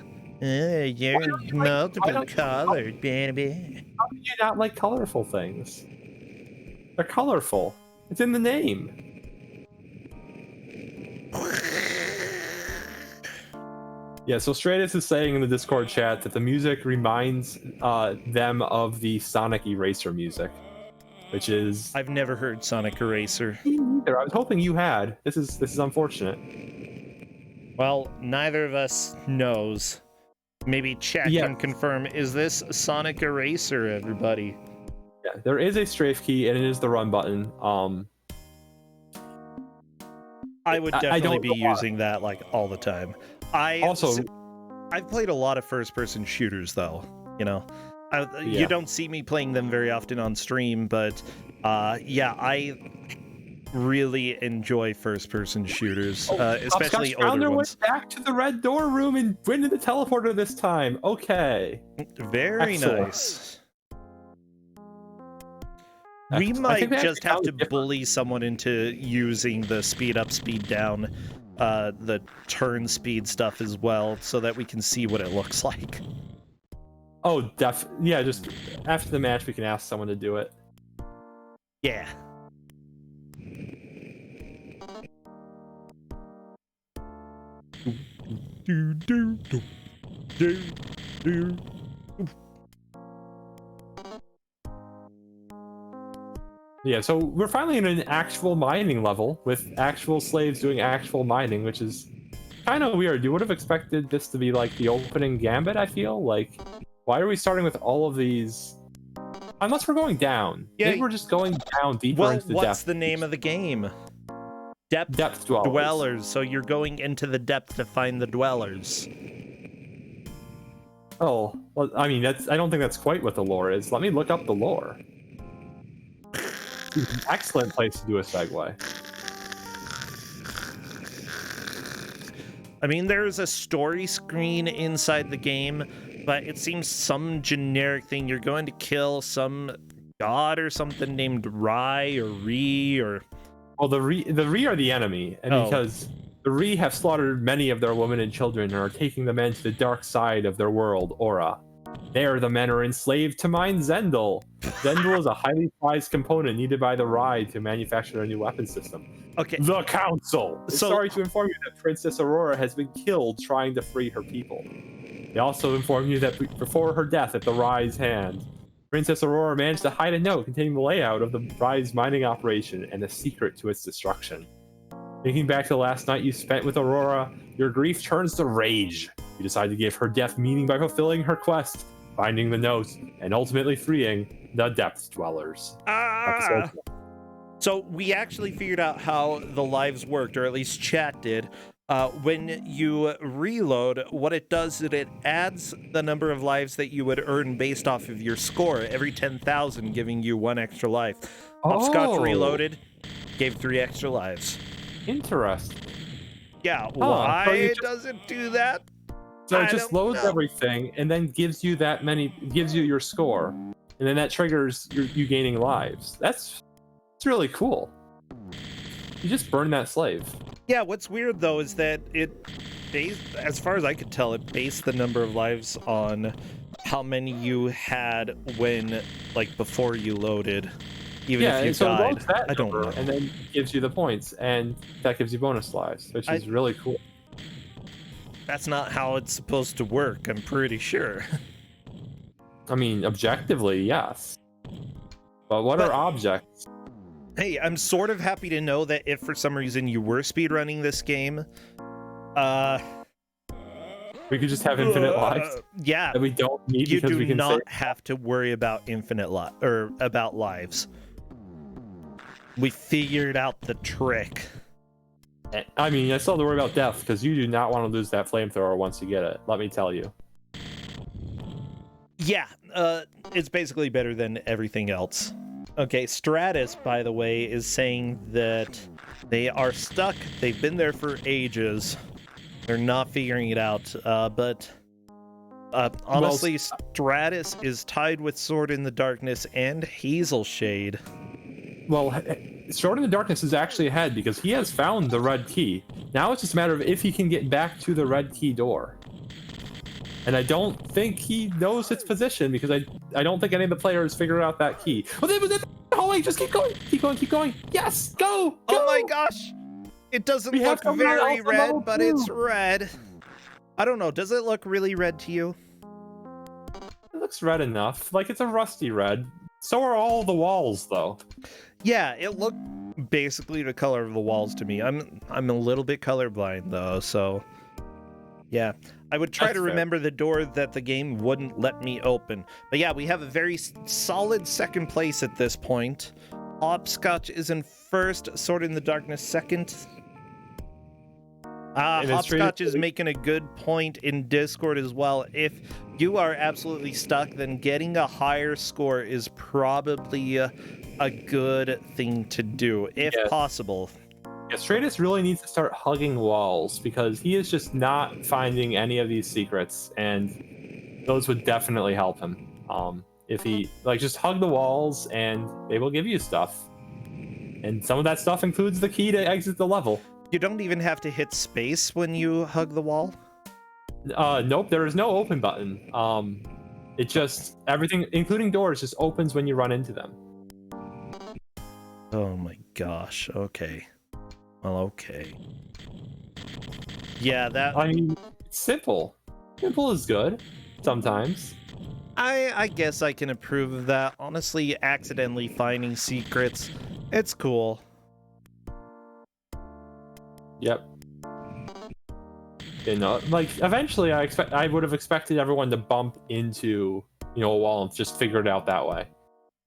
You're multiple colored, baby. How do you not like colorful things? They're colorful. It's in the name. Yeah, so Stratus is saying in the Discord chat that the music reminds them of the Sonic Eraser music, which is... I've never heard Sonic Eraser. Me neither. I was hoping you had. This is unfortunate. Well, neither of us knows. Maybe check and confirm, is this Sonic Eraser, everybody? Yeah, there is a strafe key, and it is the run button. I would definitely be using that, like, all the time. I've played a lot of first-person shooters, though, you know? You don't see me playing them very often on stream, but, yeah, I really enjoy first-person shooters, especially older ones. Went back to the red door room and went to the teleporter this time. Okay. Very nice. We might just have to bully someone into using the speed up, speed down, the turn speed stuff as well, so that we can see what it looks like. Oh, yeah, just after the match we can ask someone to do it. Yeah. Yeah, so we're finally in an actual mining level with actual slaves doing actual mining, which is kind of weird. You would have expected this to be like the opening gambit, I feel. Like, why are we starting with all of these? Unless we're going down. Yeah, maybe we're just going down deeper into the depth. What's the name of the game? Depth Dwellers. So you're going into the depth to find the dwellers. Oh, well, I mean, I don't think that's quite what the lore is. Let me look up the lore. Excellent place to do a segue. I mean, there's a story screen inside the game, but it seems some generic thing. You're going to kill some god or something named Rai or Ri or... Well, the Ri are the enemy, and because the Ri have slaughtered many of their women and children and are taking the men to the dark side of their world, Aura. There, the men are enslaved to mine Zendel. Zendel is a highly prized component needed by the Rai to manufacture a new weapon system. Okay. The Council is sorry to inform you that Princess Aurora has been killed trying to free her people. They also inform you that before her death at the Rai's hand, Princess Aurora managed to hide a note containing the layout of the Rai's mining operation and the secret to its destruction. Thinking back to the last night you spent with Aurora, Your grief turns to rage. You decide to give her death meaning by fulfilling her quest, finding the note, and ultimately freeing the Depth Dwellers. Ah! So we actually figured out how the lives worked, or at least chat did. When you reload, what it does is it adds the number of lives that you would earn based off of your score every 10,000, giving you 1 extra life. Hopscotch Reloaded gave 3 extra lives. Interesting. Yeah, why does it do that? So it just loads everything and then gives you gives you your score, and then that triggers you gaining lives. It's really cool. You just burn that slave. Yeah, what's weird though is that as far as I could tell, it based the number of lives on how many you had when, like, before you loaded. Even if you died. It loads that I don't know. And then gives you the points, and that gives you bonus lives, which is really cool. That's not how it's supposed to work, I'm pretty sure. I mean, objectively, yes. But what are objects? Hey, I'm sort of happy to know that if for some reason you were speedrunning this game, we could just have infinite lives. Yeah. That we don't need you because we can not have to worry about about lives. We figured out the trick. I mean, I still have to worry about death, because you do not want to lose that flamethrower once you get it, let me tell you. Yeah, it's basically better than everything else. Okay, Stratus, by the way, is saying that they are stuck. They've been there for ages. They're not figuring it out. But honestly, Stratus is tied with Sword in the Darkness and Hazel Shade. Well, Sword in the Darkness is actually ahead because he has found the red key. Now it's just a matter of if he can get back to the red key door. And I don't think he knows its position, because I don't think any of the players figured out that key. Oh, wait, just keep going. Keep going, keep going. Yes, go! Oh my gosh! It doesn't look very red, but it's red. I don't know, does it look really red to you? It looks red enough. Like, it's a rusty red. So are all the walls, though. Yeah, it looked basically the color of the walls to me. I'm a little bit colorblind though, so yeah. I would try to remember the door that the game wouldn't let me open. But yeah, we have a very solid second place at this point. Hopscotch is in first, Sword in the Darkness second. Hopscotch is making a good point in Discord as well. If you are absolutely stuck, then getting a higher score is probably a good thing to do, if possible. Yeah, Stratus really needs to start hugging walls, because he is just not finding any of these secrets, and those would definitely help him. If he, just hug the walls and they will give you stuff. And some of that stuff includes the key to exit the level. You don't even have to hit space when you hug the wall? Nope, there is no open button. It just, everything, including doors, just opens when you run into them. Oh my gosh, okay. Well, okay. Yeah, that... I mean, it's simple. Simple is good, sometimes. I guess I can approve of that. Honestly, accidentally finding secrets, it's cool. Yep. You know, eventually I would have expected everyone to bump into, a wall and just figure it out that way.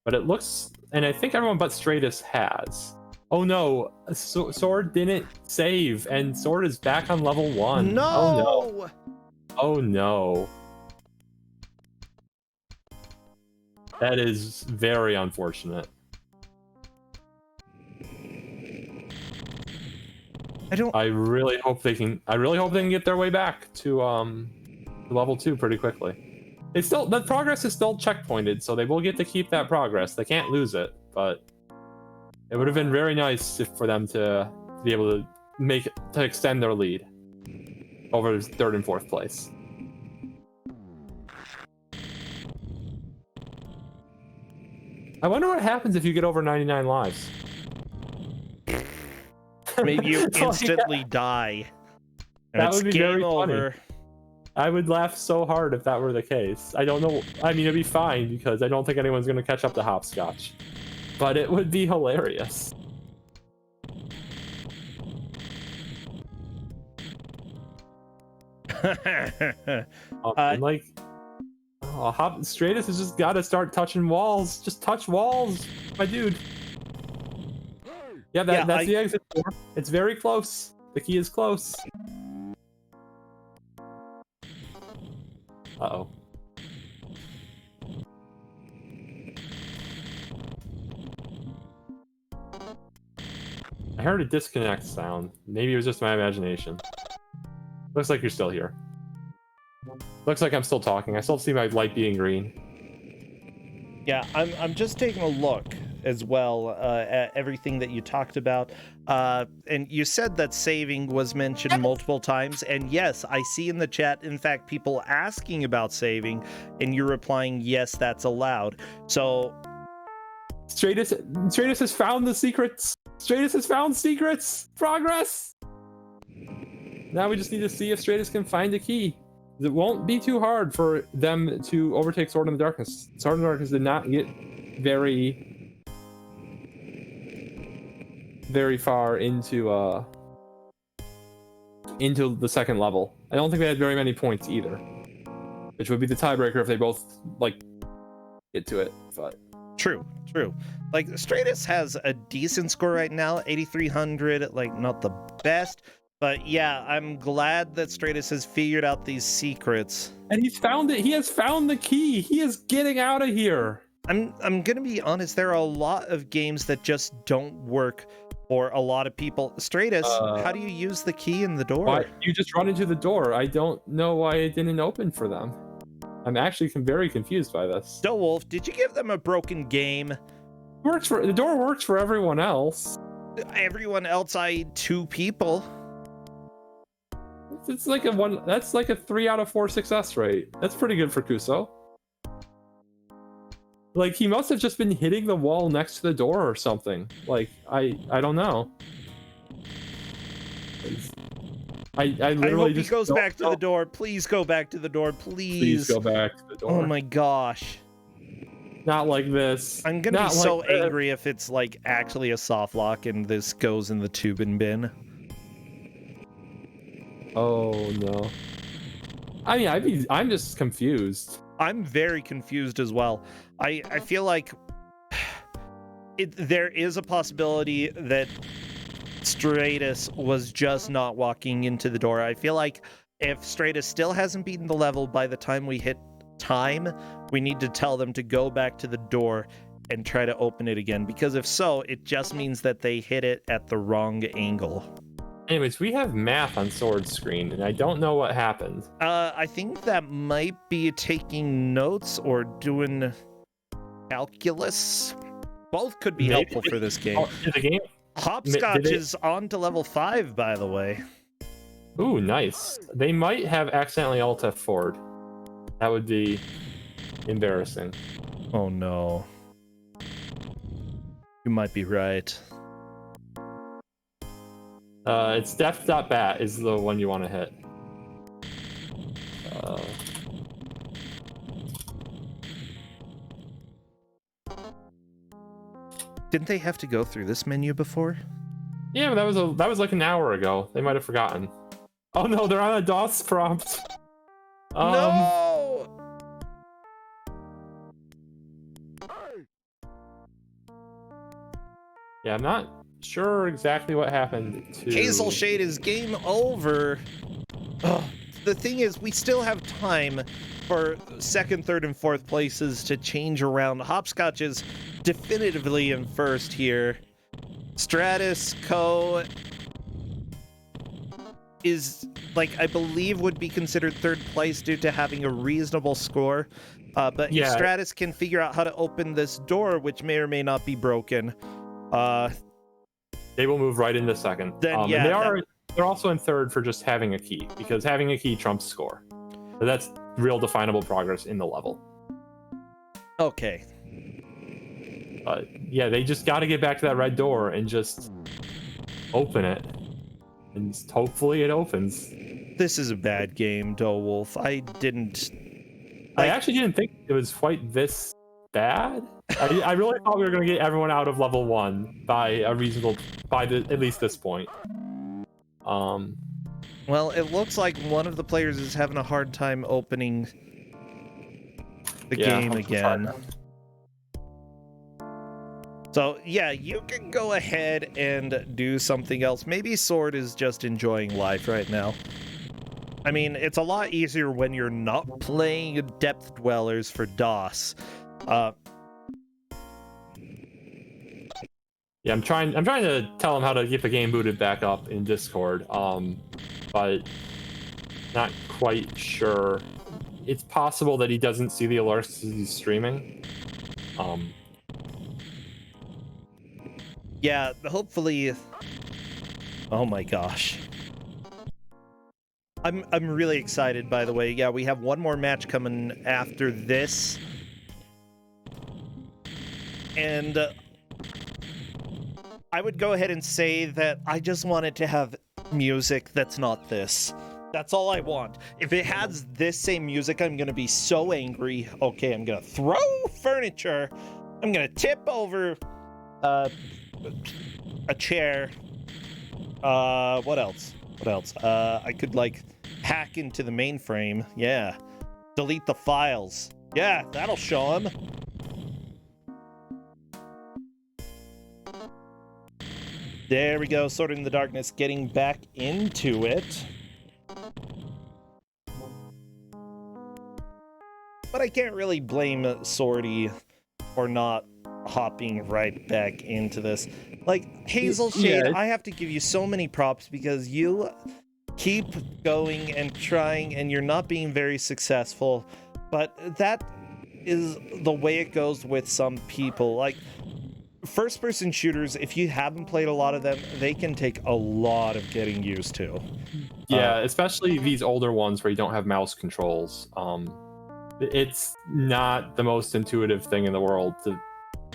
But it looks, and I think everyone but Stratus has. Oh no, Sword didn't save, and Sword is back on level 1. No! Oh no. Oh no. That is very unfortunate. I really hope they can get their way back to level 2 pretty quickly. The progress is still checkpointed, so they will get to keep that progress. They can't lose it, but it would have been very nice for them to be able to extend their lead over 3rd and 4th place. I wonder what happens if you get over 99 lives. Maybe you instantly die. And that would be game very over. Funny. I would laugh so hard if that were the case. I don't know. I mean, it'd be fine, because I don't think anyone's going to catch up to Hopscotch. But it would be hilarious. And like, Stratus has just got to start touching walls. Just touch walls, my dude. Yeah, that's the exit door. It's very close. The key is close. Uh-oh. I heard a disconnect sound. Maybe it was just my imagination. Looks like you're still here. Looks like I'm still talking. I still see my light being green. Yeah, I'm just taking a look as well at everything that you talked about. And you said that saving was mentioned multiple times. And yes, I see in the chat, in fact, people asking about saving, and you're replying, yes, that's allowed. So... Stratus has found the secrets. Stratus has found secrets. Progress. Now we just need to see if Stratus can find a key. It won't be too hard for them to overtake Sword in the Darkness. Sword in the Darkness did not get very far into the second level. I don't think they had very many points either, which would be the tiebreaker if they both like get to it. But True. Like, Stratus has a decent score right now, 8,300, like, not the best, but yeah, I'm glad that Stratus has figured out these secrets. And he's found it. He has found the key. He is getting out of here. I'm gonna be honest, there are a lot of games that just don't work for a lot of people. Stratus, how do you use the key in the door? Why, you just run into the door. I don't know why it didn't open for them. I'm actually very confused by this. Wolf, did you give them a broken game? The door works for everyone else. Everyone else, i.e. 2 people. It's like that's like a 3 out of 4 success rate. That's pretty good for Kuso. Like, he must have just been hitting the wall next to the door or something. Like, I don't know. I literally hope he goes back to the door. Please go back to the door, please. Please go back to the door. Oh my gosh. Not like this. I'm gonna be so angry if it's like actually a soft lock and this goes in the tubing bin. Oh no. I mean, I'm just confused. I'm very confused as well. I feel like there is a possibility that Stratus was just not walking into the door. I feel like if Stratus still hasn't beaten the level by the time we hit time, we need to tell them to go back to the door and try to open it again, because if so, it just means that they hit it at the wrong angle. Anyways, we have math on Sword's screen, and I don't know what happened. I think that might be taking notes or doing calculus. Both could be helpful for this game. The game? Hopscotch is on to level 5, by the way. Ooh, nice. They might have accidentally alt F forward. That would be embarrassing. Oh no. You might be right. It's def.bat is the one you want to hit. Didn't they have to go through this menu before? Yeah, but that was like an hour ago. They might have forgotten. Oh no, they're on a DOS prompt. No! Yeah, I'm not sure exactly what happened to... Hazel Shade is game over. Ugh. The thing is, we still have time for 2nd, 3rd, and 4th places to change around. Hopscotch is definitively in 1st here. Stratus Co. is, like, I believe would be considered 3rd place due to having a reasonable score. But yeah, if Stratus can figure out how to open this door, which may or may not be broken, they will move right into 2nd. Then, yeah, and they're also in 3rd for just having a key, because having a key trumps score. So that's real definable progress in the level. Okay. Yeah, they just got to get back to that red door and just open it. And hopefully it opens. This is a bad game, Wolf. I actually didn't think it was quite this bad. I really thought we were going to get everyone out of level 1 by at least this point. Well, it looks like one of the players is having a hard time opening the game again. So, yeah, you can go ahead and do something else. Maybe Sword is just enjoying life right now. I mean, it's a lot easier when you're not playing Depth Dwellers for DOS. Yeah, I'm trying to tell him how to get the game booted back up in Discord, but not quite sure. It's possible that he doesn't see the alerts as he's streaming. Yeah, hopefully. Oh my gosh. I'm really excited, by the way. Yeah, we have one more match coming after this. And I would go ahead and say that I just wanted to have music that's not this. That's all I want. If it has this same music, I'm gonna be so angry. Okay, I'm gonna throw furniture. I'm gonna tip over a chair. What else? What else? I could, like, hack into the mainframe. Yeah. Delete the files. Yeah, that'll show him. There we go. Sword in the Darkness getting back into it. But I can't really blame Swordy for not hopping right back into this. Like, Hazel Shade, I have to give you so many props because you keep going and trying and you're not being very successful. But that is the way it goes with some people. Like, first-person shooters, if you haven't played a lot of them, they can take a lot of getting used to. Yeah, especially these older ones where you don't have mouse controls. It's not the most intuitive thing in the world to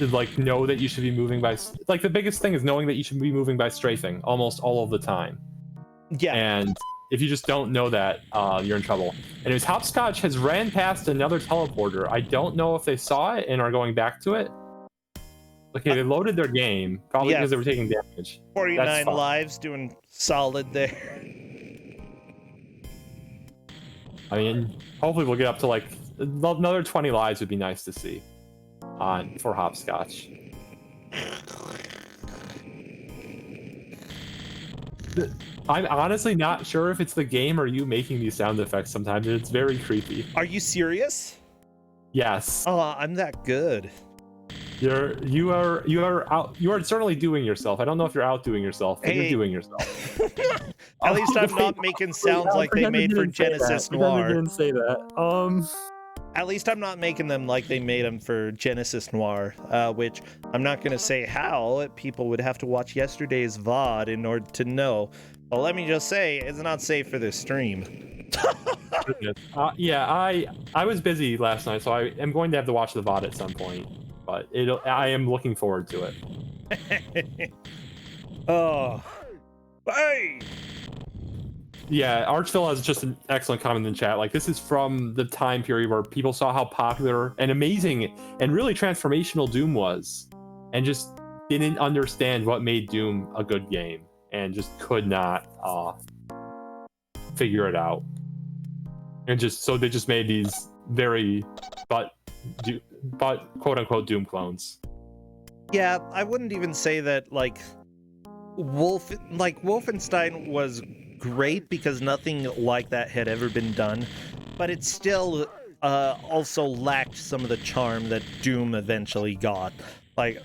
like know that you should be moving by, like, the biggest thing is knowing that you should be moving by strafing almost all of the time. Yeah. And if you just don't know that, you're in trouble. Anyways, Hopscotch has ran past another teleporter. I don't know if they saw it and are going back to it. Okay, they loaded their game, probably because they were taking damage. 49 lives, doing solid there. I mean, hopefully we'll get up to, like, another 20 lives would be nice to see for Hopscotch. I'm honestly not sure if it's the game or you making these sound effects sometimes. It's very creepy. Are you serious? Yes. Oh, I'm that good. You are certainly doing yourself. I don't know if you're outdoing yourself, but you're doing yourself. At least I'm not making sounds like they made for Genesis Noir. I didn't say that. At least I'm not making them like they made them for Genesis Noir, which I'm not going to say how. People would have to watch yesterday's VOD in order to know. But let me just say, it's not safe for this stream. Yeah, I was busy last night, so I am going to have to watch the VOD at some point. But I am looking forward to it. Oh. Hey! Yeah, Archville has just an excellent comment in the chat. Like, this is from the time period where people saw how popular and amazing and really transformational Doom was, and just didn't understand what made Doom a good game, and just could not figure it out. And so they just made these very but quote-unquote Doom clones. Yeah, I wouldn't even say that, like, Wolfenstein was great because nothing like that had ever been done, but it still also lacked some of the charm that Doom eventually got. Like,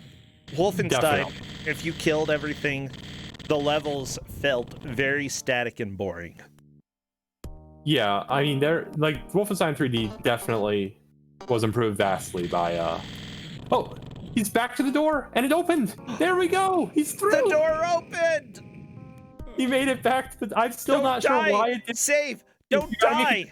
Wolfenstein, definitely. If you killed everything, the levels felt very static and boring. Yeah, I mean, like, Wolfenstein 3D definitely was improved vastly by oh, he's back to the door and it opened. There we go. He's through. The door opened. He made it back to the... I'm still not sure why it did. Save. Don't die.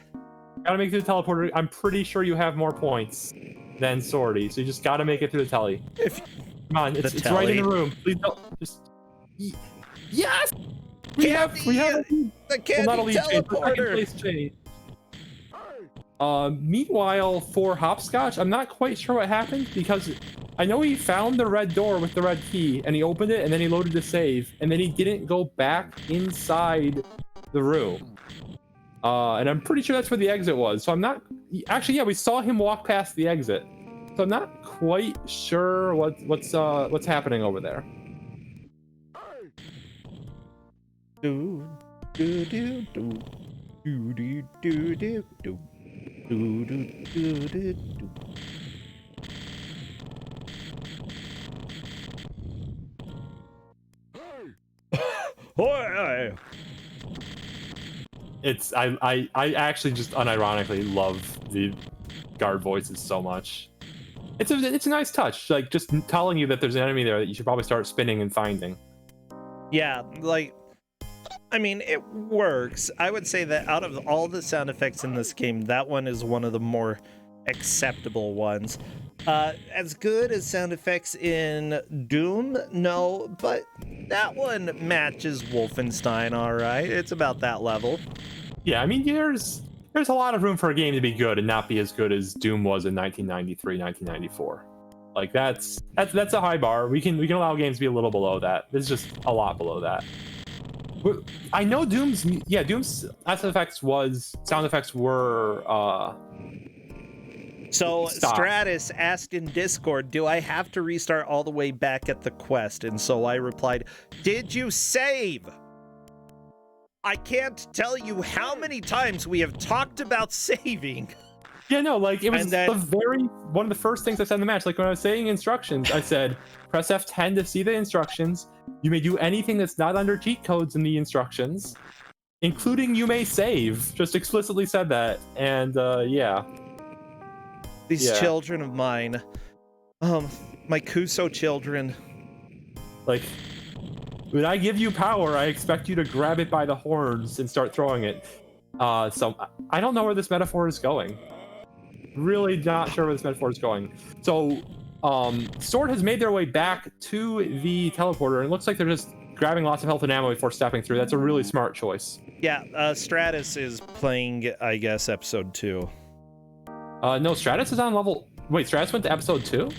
Gotta make it to the teleporter. I'm pretty sure you have more points than Swordy, so you just gotta make it to the telly. Come on, it's right in the room. Please don't just... Yes! We have the candy teleporter. Meanwhile, for Hopscotch, I'm not quite sure what happened, because I know he found the red door with the red key, and he opened it, and then he loaded the save, and then he didn't go back inside the room. And I'm pretty sure that's where the exit was. So I'm not actually. Yeah, we saw him walk past the exit. So I'm not quite sure what's happening over there. Do do do do do do do do do do do do do. Hoy! It's I actually just unironically love the guard voices so much. It's a nice touch, like just telling you that there's an enemy there that you should probably start spinning and finding. Yeah, like, I mean, it works. I would say that out of all the sound effects in this game, that one is one of the more acceptable ones. As good as sound effects in Doom, no, but that one matches Wolfenstein, all right. It's about that level. Yeah, I mean, there's a lot of room for a game to be good and not be as good as Doom was in 1993, 1994. Like that's a high bar. We can allow games to be a little below that. This is just a lot below that. I know Doom's sound effects were So stop. Stratus asked in Discord, do I have to restart all the way back at the quest? And so I replied, did you save? I can't tell you how many times we have talked about saving. Yeah, no, like it was And then- one of the first things I said in the match. Like when I was saying instructions, I said press F10 to see the instructions. You may do anything that's not under cheat codes in the instructions, including you may save. Just explicitly said that, and yeah. These children of mine, my Kuso children. Like, when I give you power, I expect you to grab it by the horns and start throwing it. So I don't know where this metaphor is going. Really not sure where this metaphor is going. So, Sword has made their way back to the teleporter, and it looks like they're just grabbing lots of health and ammo before stepping through. That's a really smart choice. Yeah, Stratus is playing, I guess, episode 2. No, Stratus is on level... Wait, Stratus went to episode 2?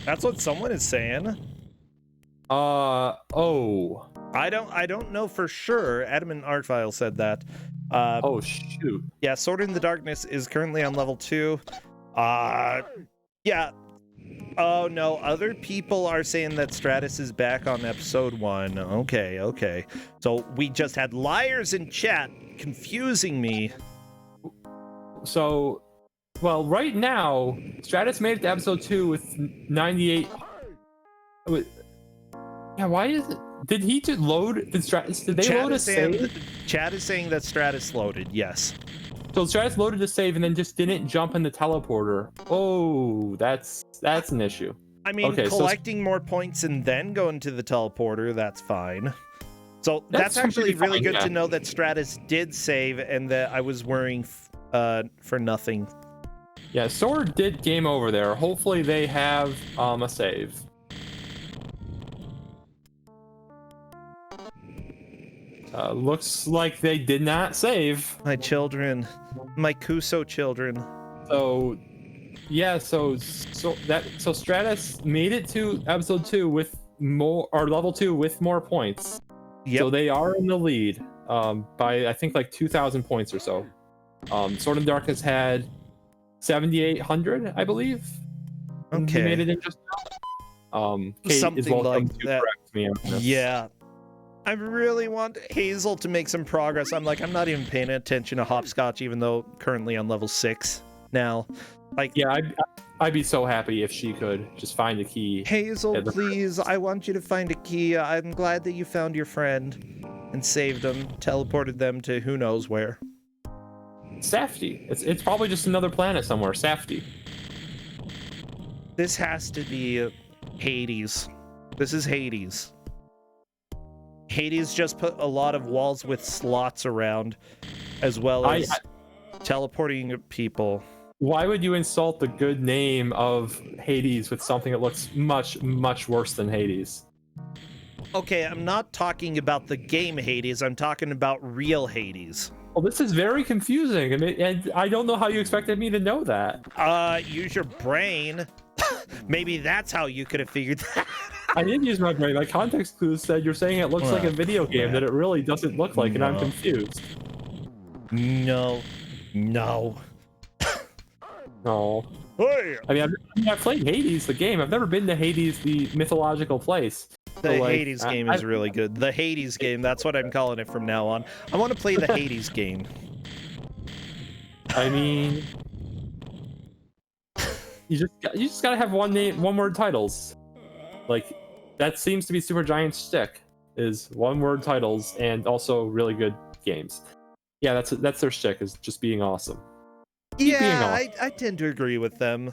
That's what someone is saying. Oh. I don't know for sure. Adamant Artfile said that. Oh, shoot. Yeah, Sword in the Darkness is currently on level 2. Yeah. Oh, no. Other people are saying that Stratus is back on episode 1. Okay. So we just had liars in chat confusing me. So, well, right now, Stratus made it to episode 2 with 98... Yeah, why is it... Did he just load... Did they load a save? Chat is saying that Stratus loaded, yes. So Stratus loaded a save and then just didn't jump in the teleporter. Oh, that's an issue. I mean, okay, collecting more points and then going to the teleporter, that's fine. So that's actually really good to know that Stratus did save and that I was worrying for nothing. Yeah, Sword did game over there. Hopefully they have a save. Looks like they did not save. My children, my Kuso children. So, yeah, so Stratus made it to episode 2 with more, or level 2 with more points. Yep. So they are in the lead by I think like 2,000 points or so. Sword in the Darkness had 7,800, I believe. Okay. He made it in just now. Kate Something is welcome like to that. correct me on this. Yeah. I really want Hazel to make some progress. I'm not even paying attention to Hopscotch, even though currently on level 6 now. Like, yeah, I'd be so happy if she could just find a key. Hazel, please, I want you to find a key. I'm glad that you found your friend and saved them, teleported them to who knows where. Safety. It's probably just another planet somewhere. Safety. This has to be Hades. This is Hades. Hades just put a lot of walls with slots around, as well as teleporting people. Why would you insult the good name of Hades with something that looks much, much worse than Hades? Okay, I'm not talking about the game Hades. I'm talking about real Hades. Well, this is very confusing, and I don't know how you expected me to know that. Use your brain. Maybe that's how you could have figured that. I didn't use my brain. My context clues said you're saying it looks like a video game that it really doesn't look like, and I'm confused. No. No. No. Hey! I mean, I've played Hades, the game. I've never been to Hades, the mythological place. The So, like, Hades game is really good. The Hades game, that's what I'm calling it from now on. I want to play the Hades game. I mean, you just gotta have one word titles. Like, that seems to be Supergiant's shtick, is one word titles and also really good games. Yeah, that's their shtick, is just being awesome. Keep being awesome. I tend to agree with them.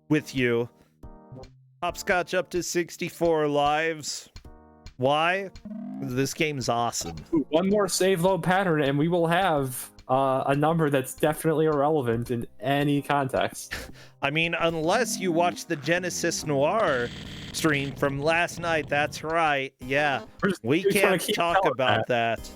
With you. Hopscotch up to 64 lives. Why? This game's awesome. One more save load pattern and we will have a number that's definitely irrelevant in any context. I mean, unless you watch the Genesis Noir stream from last night, that's right. Yeah, we can't talk about that.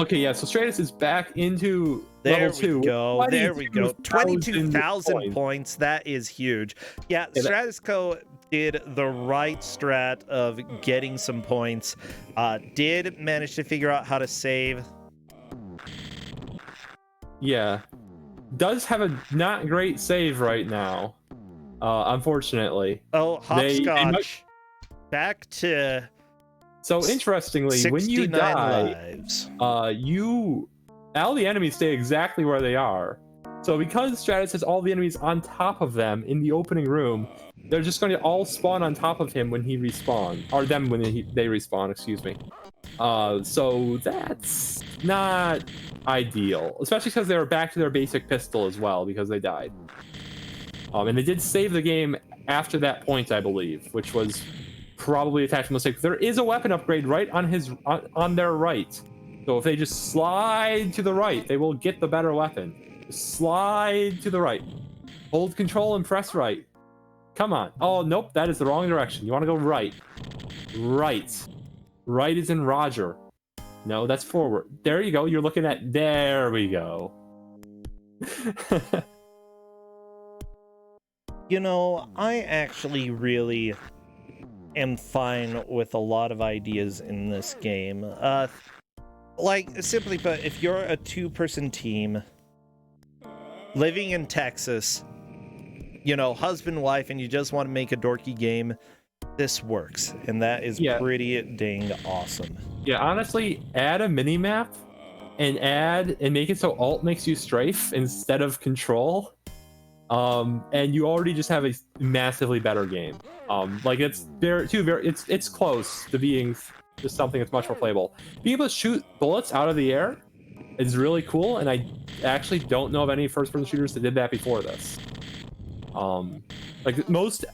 Okay, yeah, so Stratus is back into There level 2. we go. There we go. 22,000 points. points. That is huge. Yeah, Stratus Co. did the right strat of getting some points. Did manage to figure out how to save. Yeah. Does have a not great save right now, unfortunately. Oh, Hopscotch. Back to... So interestingly, when you die, lives. all the enemies stay exactly where they are. So because Stratus has all the enemies on top of them in the opening room, they're just going to all spawn on top of him when he respawns, or them when they respawn. Excuse me. So that's not ideal, especially because they were back to their basic pistol as well because they died. And they did save the game after that point, I believe, which was probably a tactical mistake. There is a weapon upgrade right on their right. So if they just slide to the right, they will get the better weapon. Just slide to the right. Hold control and press right. Come on. Oh, nope, that is the wrong direction. You want to go right. Right. Right is in Roger. No, that's forward. There you go. You're looking at... There we go. You know, I actually really am fine with a lot of ideas in this game. Like, simply put, if you're a two-person team living in Texas, you know, husband, wife, and you just want to make a dorky game, this works. And that is pretty dang awesome. Yeah, honestly, add a mini-map and make it so alt makes you strafe instead of control. And you already just have a massively better game. Like it's close to being just something that's much more playable. Being able to shoot bullets out of the air is really cool, and I actually don't know of any first-person shooters that did that before this. Like most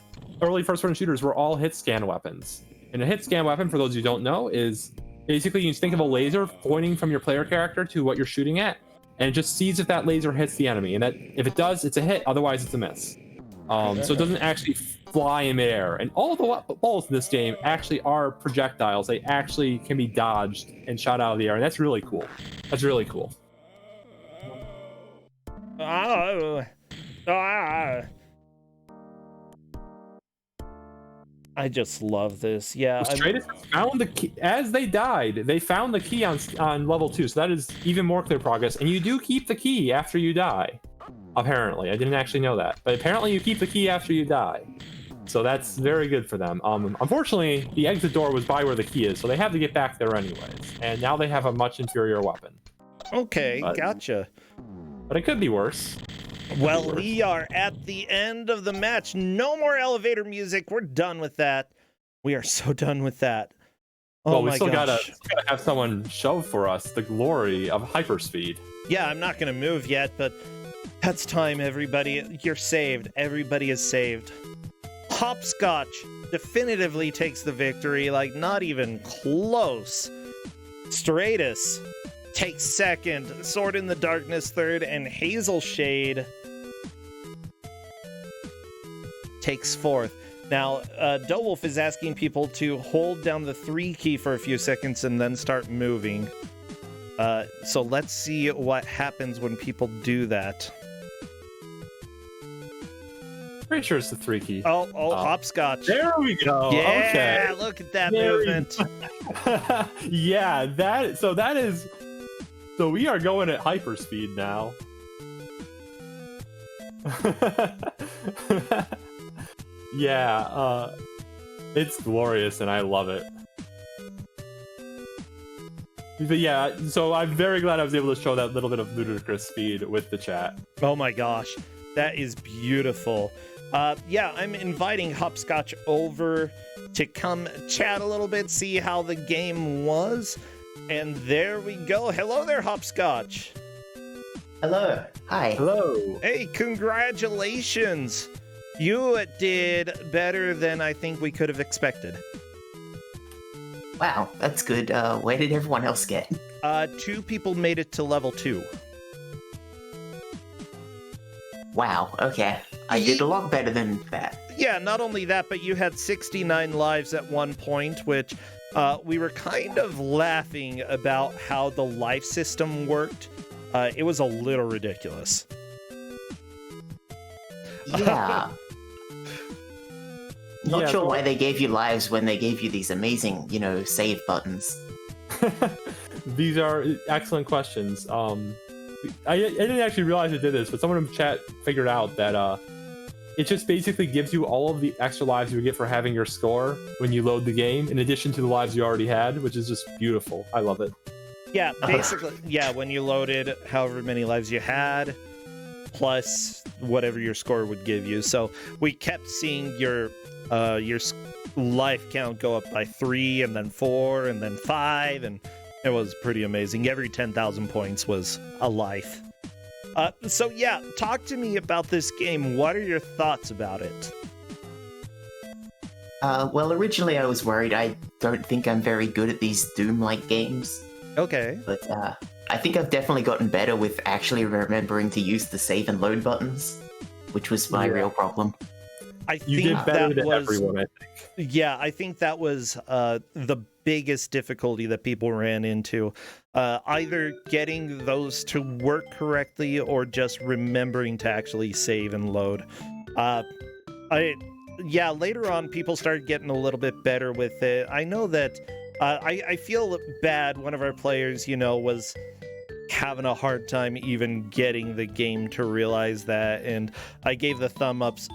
early first-person shooters were all hit scan weapons, and a hit scan weapon, for those who don't know, is basically you just think of a laser pointing from your player character to what you're shooting at, and it just sees if that laser hits the enemy, and that if it does, it's a hit, otherwise it's a miss. So it doesn't actually fly in midair, and all the bullets in this game actually are projectiles. They actually can be dodged and shot out of the air, and that's really cool. That's really cool. I just love this. Yeah. Stratus found the key as they died. They found the key on level 2, so that is even more clear progress. And you do keep the key after you die. Apparently, I didn't actually know that, but apparently you keep the key after you die. So that's very good for them. Unfortunately, the exit door was by where the key is, so they have to get back there anyways. And now they have a much inferior weapon. Okay, gotcha. But it could be worse. Well, we are at the end of the match. No more elevator music. We're done with that. We are so done with that. Oh well, we my still gosh. gotta have someone show for us the glory of hyperspeed. Yeah, I'm not gonna move yet, but that's time, everybody. You're saved. Everybody is saved. Hopscotch definitively takes the victory, like not even close. Stratus takes second, Sword in the Darkness third, and Hazel Shade takes fourth. Now, Doughwolf is asking people to hold down the 3 key for a few seconds and then start moving. So let's see what happens when people do that. Pretty sure it's the 3 key. Oh, hopscotch. There we go. Yeah, Okay. look at that Very- movement. Yeah, that is. So we are going at hyperspeed now. Yeah, it's glorious and I love it. But yeah, so I'm very glad I was able to show that little bit of ludicrous speed with the chat. Oh my gosh, that is beautiful. Yeah, I'm inviting Hopscotch over to come chat a little bit, see how the game was. And there we go. Hello there, Hopscotch. Hello. Hi. Hello. Hey, congratulations. You did better than I think we could have expected. Wow, that's good. Where did everyone else get? 2 people made it to level 2. Wow, okay. I did a lot better than that. Yeah, not only that, but you had 69 lives at one point, which we were kind of laughing about how the life system worked. It was a little ridiculous. Yeah. Not Yeah, sure so- why they gave you lives when they gave you these amazing, save buttons. These are excellent questions. I didn't actually realize it did this, but someone in chat figured out that it just basically gives you all of the extra lives you would get for having your score when you load the game, in addition to the lives you already had, which is just beautiful. I love it. Yeah, basically, yeah, when you loaded however many lives you had, plus whatever your score would give you. So we kept seeing your life count go up by 3, and then 4, and then 5, and it was pretty amazing. Every 10,000 points was a life. So yeah, talk to me about this game. What are your thoughts about it? Well, originally I was worried. I don't think I'm very good at these Doom-like games, Okay. but I think I've definitely gotten better with actually remembering to use the save and load buttons, which was my Yeah. real problem. I You think did better that than was everyone, I think. Yeah, I think that was the biggest difficulty that people ran into. Either getting those to work correctly or just remembering to actually save and load. Later on, people started getting a little bit better with it. I know that I feel bad. One of our players, was having a hard time even getting the game to realize that, and I gave the thumb ups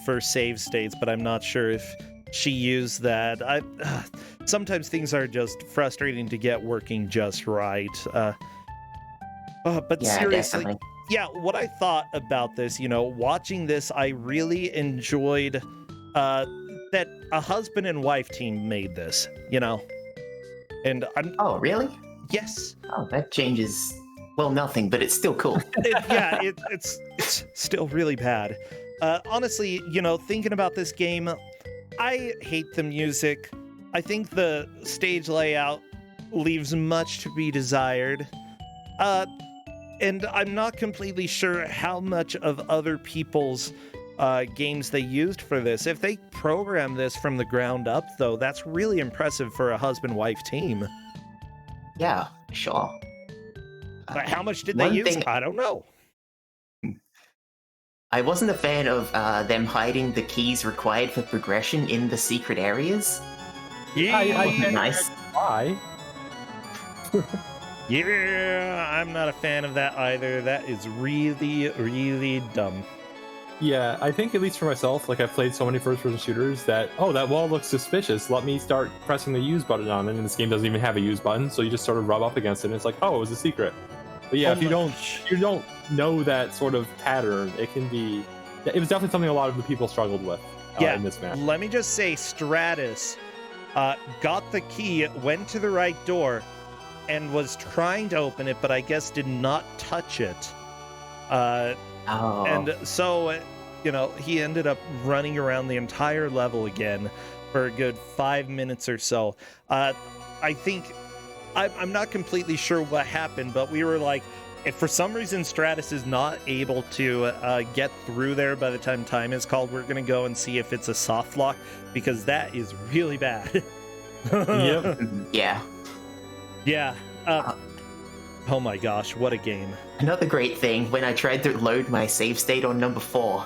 for save states, but I'm not sure if she used that. Sometimes things are just frustrating to get working just right. But Yeah, seriously, definitely. yeah, what I thought about this, watching this, I really enjoyed that a husband and wife team made this, and I'm Oh, really? yes. Oh, that changes, well, nothing, but it's still cool. It's still really bad. Honestly, thinking about this game, I hate the music. I think the stage layout leaves much to be desired. And I'm not completely sure how much of other people's games they used for this. If they programmed this from the ground up, though, that's really impressive for a husband-wife team. Yeah, sure. But how much did they one use? thing- I don't know. I wasn't a fan of them hiding the keys required for progression in the secret areas. I can't Nice. why. Yeah, I'm not a fan of that either. That is really, really dumb. Yeah, I think at least for myself, like I've played so many first-person shooters that, that wall looks suspicious. Let me start pressing the use button on it, and this game doesn't even have a use button, so you just sort of rub up against it, and it's like, oh, it was a secret. But yeah, Oh if you my don't, gosh. if you don't know that sort of pattern, it can be. It was definitely something a lot of the people struggled with in this match. Let me just say, Stratus got the key, went to the right door, and was trying to open it, but I guess did not touch it. Oh. And so, he ended up running around the entire level again for a good 5 minutes or so. I think, I'm not completely sure what happened, but we were like, if for some reason Stratus is not able to get through there by the time time is called, we're going to go and see if it's a soft lock, because that is really bad. Yep. Yeah. Yeah. Oh my gosh, what a game. Another great thing, when I tried to load my save state on number 4,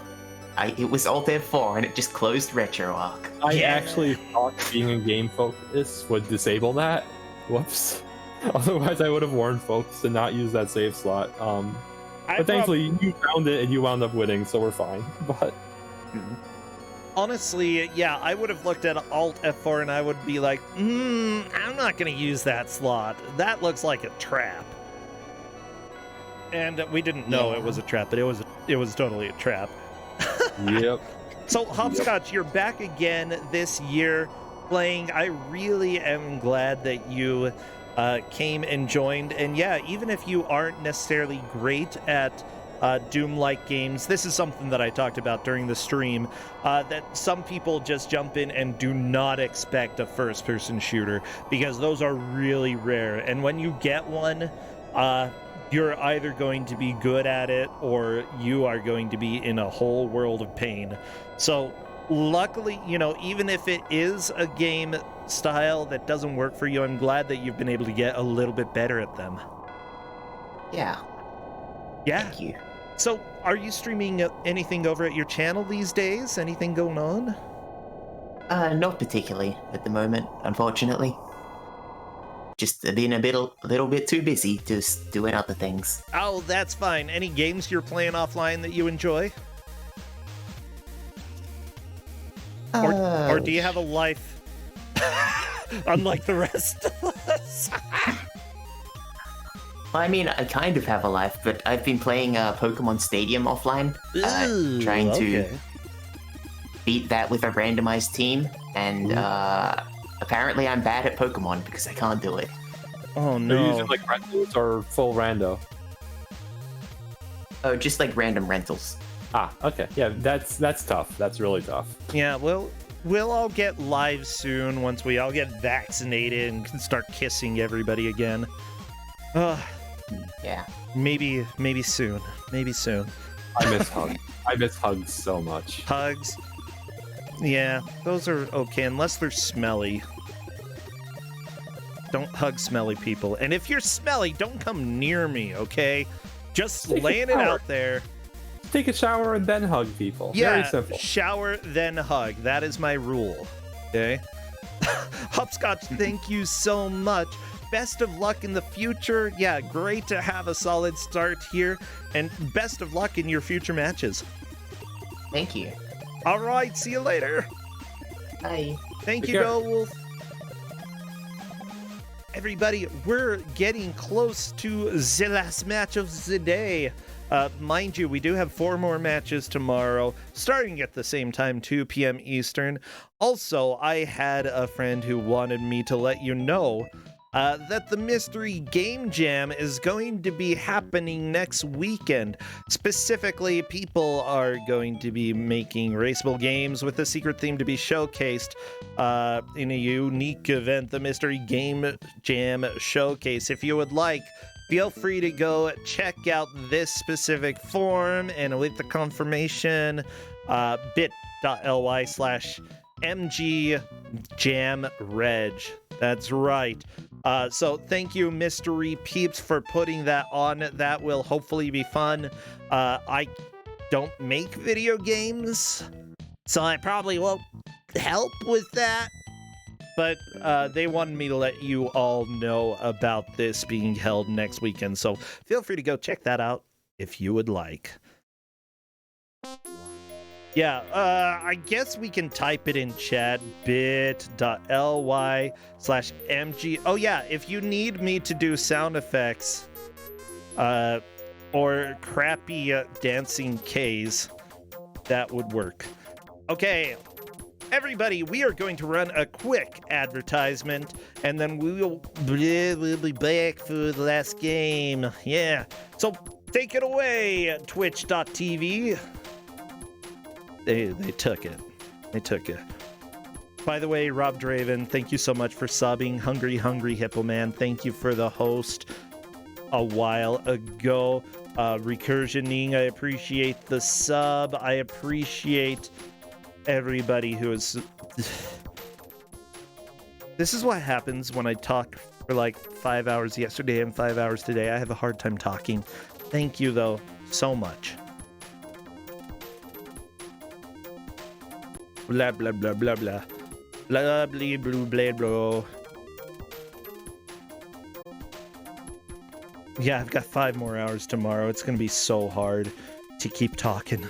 it was Alt F4 and it just closed RetroArch. I actually thought being in game focus would disable that. Whoops. Otherwise, I would have warned folks to not use that save slot. But thankfully, you found it and you wound up winning, so we're fine. But honestly, yeah, I would have looked at Alt F4 and I would be like, I'm not going to use that slot. That looks like a trap. And we didn't know it was a trap, but it was totally a trap. Yep. So, Hopscotch, you're back again this year playing. I really am glad that you came and joined. And yeah, even if you aren't necessarily great at Doom-like games, this is something that I talked about during the stream, that some people just jump in and do not expect a first-person shooter, because those are really rare. And when you get one, you're either going to be good at it or you are going to be in a whole world of pain. So luckily, even if it is a game style that doesn't work for you, I'm glad that you've been able to get a little bit better at them. Yeah. Thank you. So are you streaming anything over at your channel these days? Anything going on? Not particularly at the moment, unfortunately. Just being a little bit too busy just doing other things. Oh, that's fine. Any games you're playing offline that you enjoy? Or do you have a life unlike the rest of us? I mean, I kind of have a life, but I've been playing Pokemon Stadium offline, trying to beat that with a randomized team, and apparently I'm bad at Pokemon because I can't do it. Oh no. Are you using like rentals or full rando? Oh, just like random rentals. Ah, okay. Yeah, that's tough. That's really tough. Yeah, we'll all get live soon once we all get vaccinated and can start kissing everybody again. Yeah. Maybe soon. Maybe soon. I miss hugs. I miss hugs so much. Hugs. Yeah, those are okay unless they're smelly. Don't hug smelly people. And if you're smelly, don't come near me, okay? Just laying it out there. Take a shower and then hug people. Yeah, very simple. Shower, then hug. That is my rule. Okay? Hopscotch, thank you so much. Best of luck in the future. Yeah, great to have a solid start here. And best of luck in your future matches. Thank you. All right, see you later. Bye. Thank Take you, care. Wolf. Everybody, we're getting close to the last match of the day. Mind you, we do have 4 more matches tomorrow, starting at the same time, 2 p.m. Eastern. Also, I had a friend who wanted me to let you know that the Mystery Game Jam is going to be happening next weekend. Specifically, people are going to be making raceable games with a secret theme to be showcased in a unique event, the Mystery Game Jam Showcase. If you would like, feel free to go check out this specific form and await the confirmation, bit.ly/mgjamreg. That's right. So thank you, Mystery Peeps, for putting that on. That will hopefully be fun. I don't make video games, so I probably won't help with that. But they wanted me to let you all know about this being held next weekend. So feel free to go check that out if you would like. Yeah, I guess we can type it in chat, bit.ly/mg. Oh yeah, if you need me to do sound effects, or crappy dancing Ks, that would work. Okay, everybody, we are going to run a quick advertisement, and then we'll be back for the last game. Yeah, so take it away, twitch.tv. They took it. They took it. By the way, Rob Draven, thank you so much for subbing. Hungry Hippo Man, thank you for the host a while ago. Recursioning, I appreciate the sub. I appreciate everybody who is... This is what happens when I talk for like 5 hours yesterday and 5 hours today. I have a hard time talking. Thank you, though, so much. Blah blah blah blah blah. Blah blah blue blade bro. Yeah, I've got 5 more hours tomorrow. It's gonna be so hard to keep talking.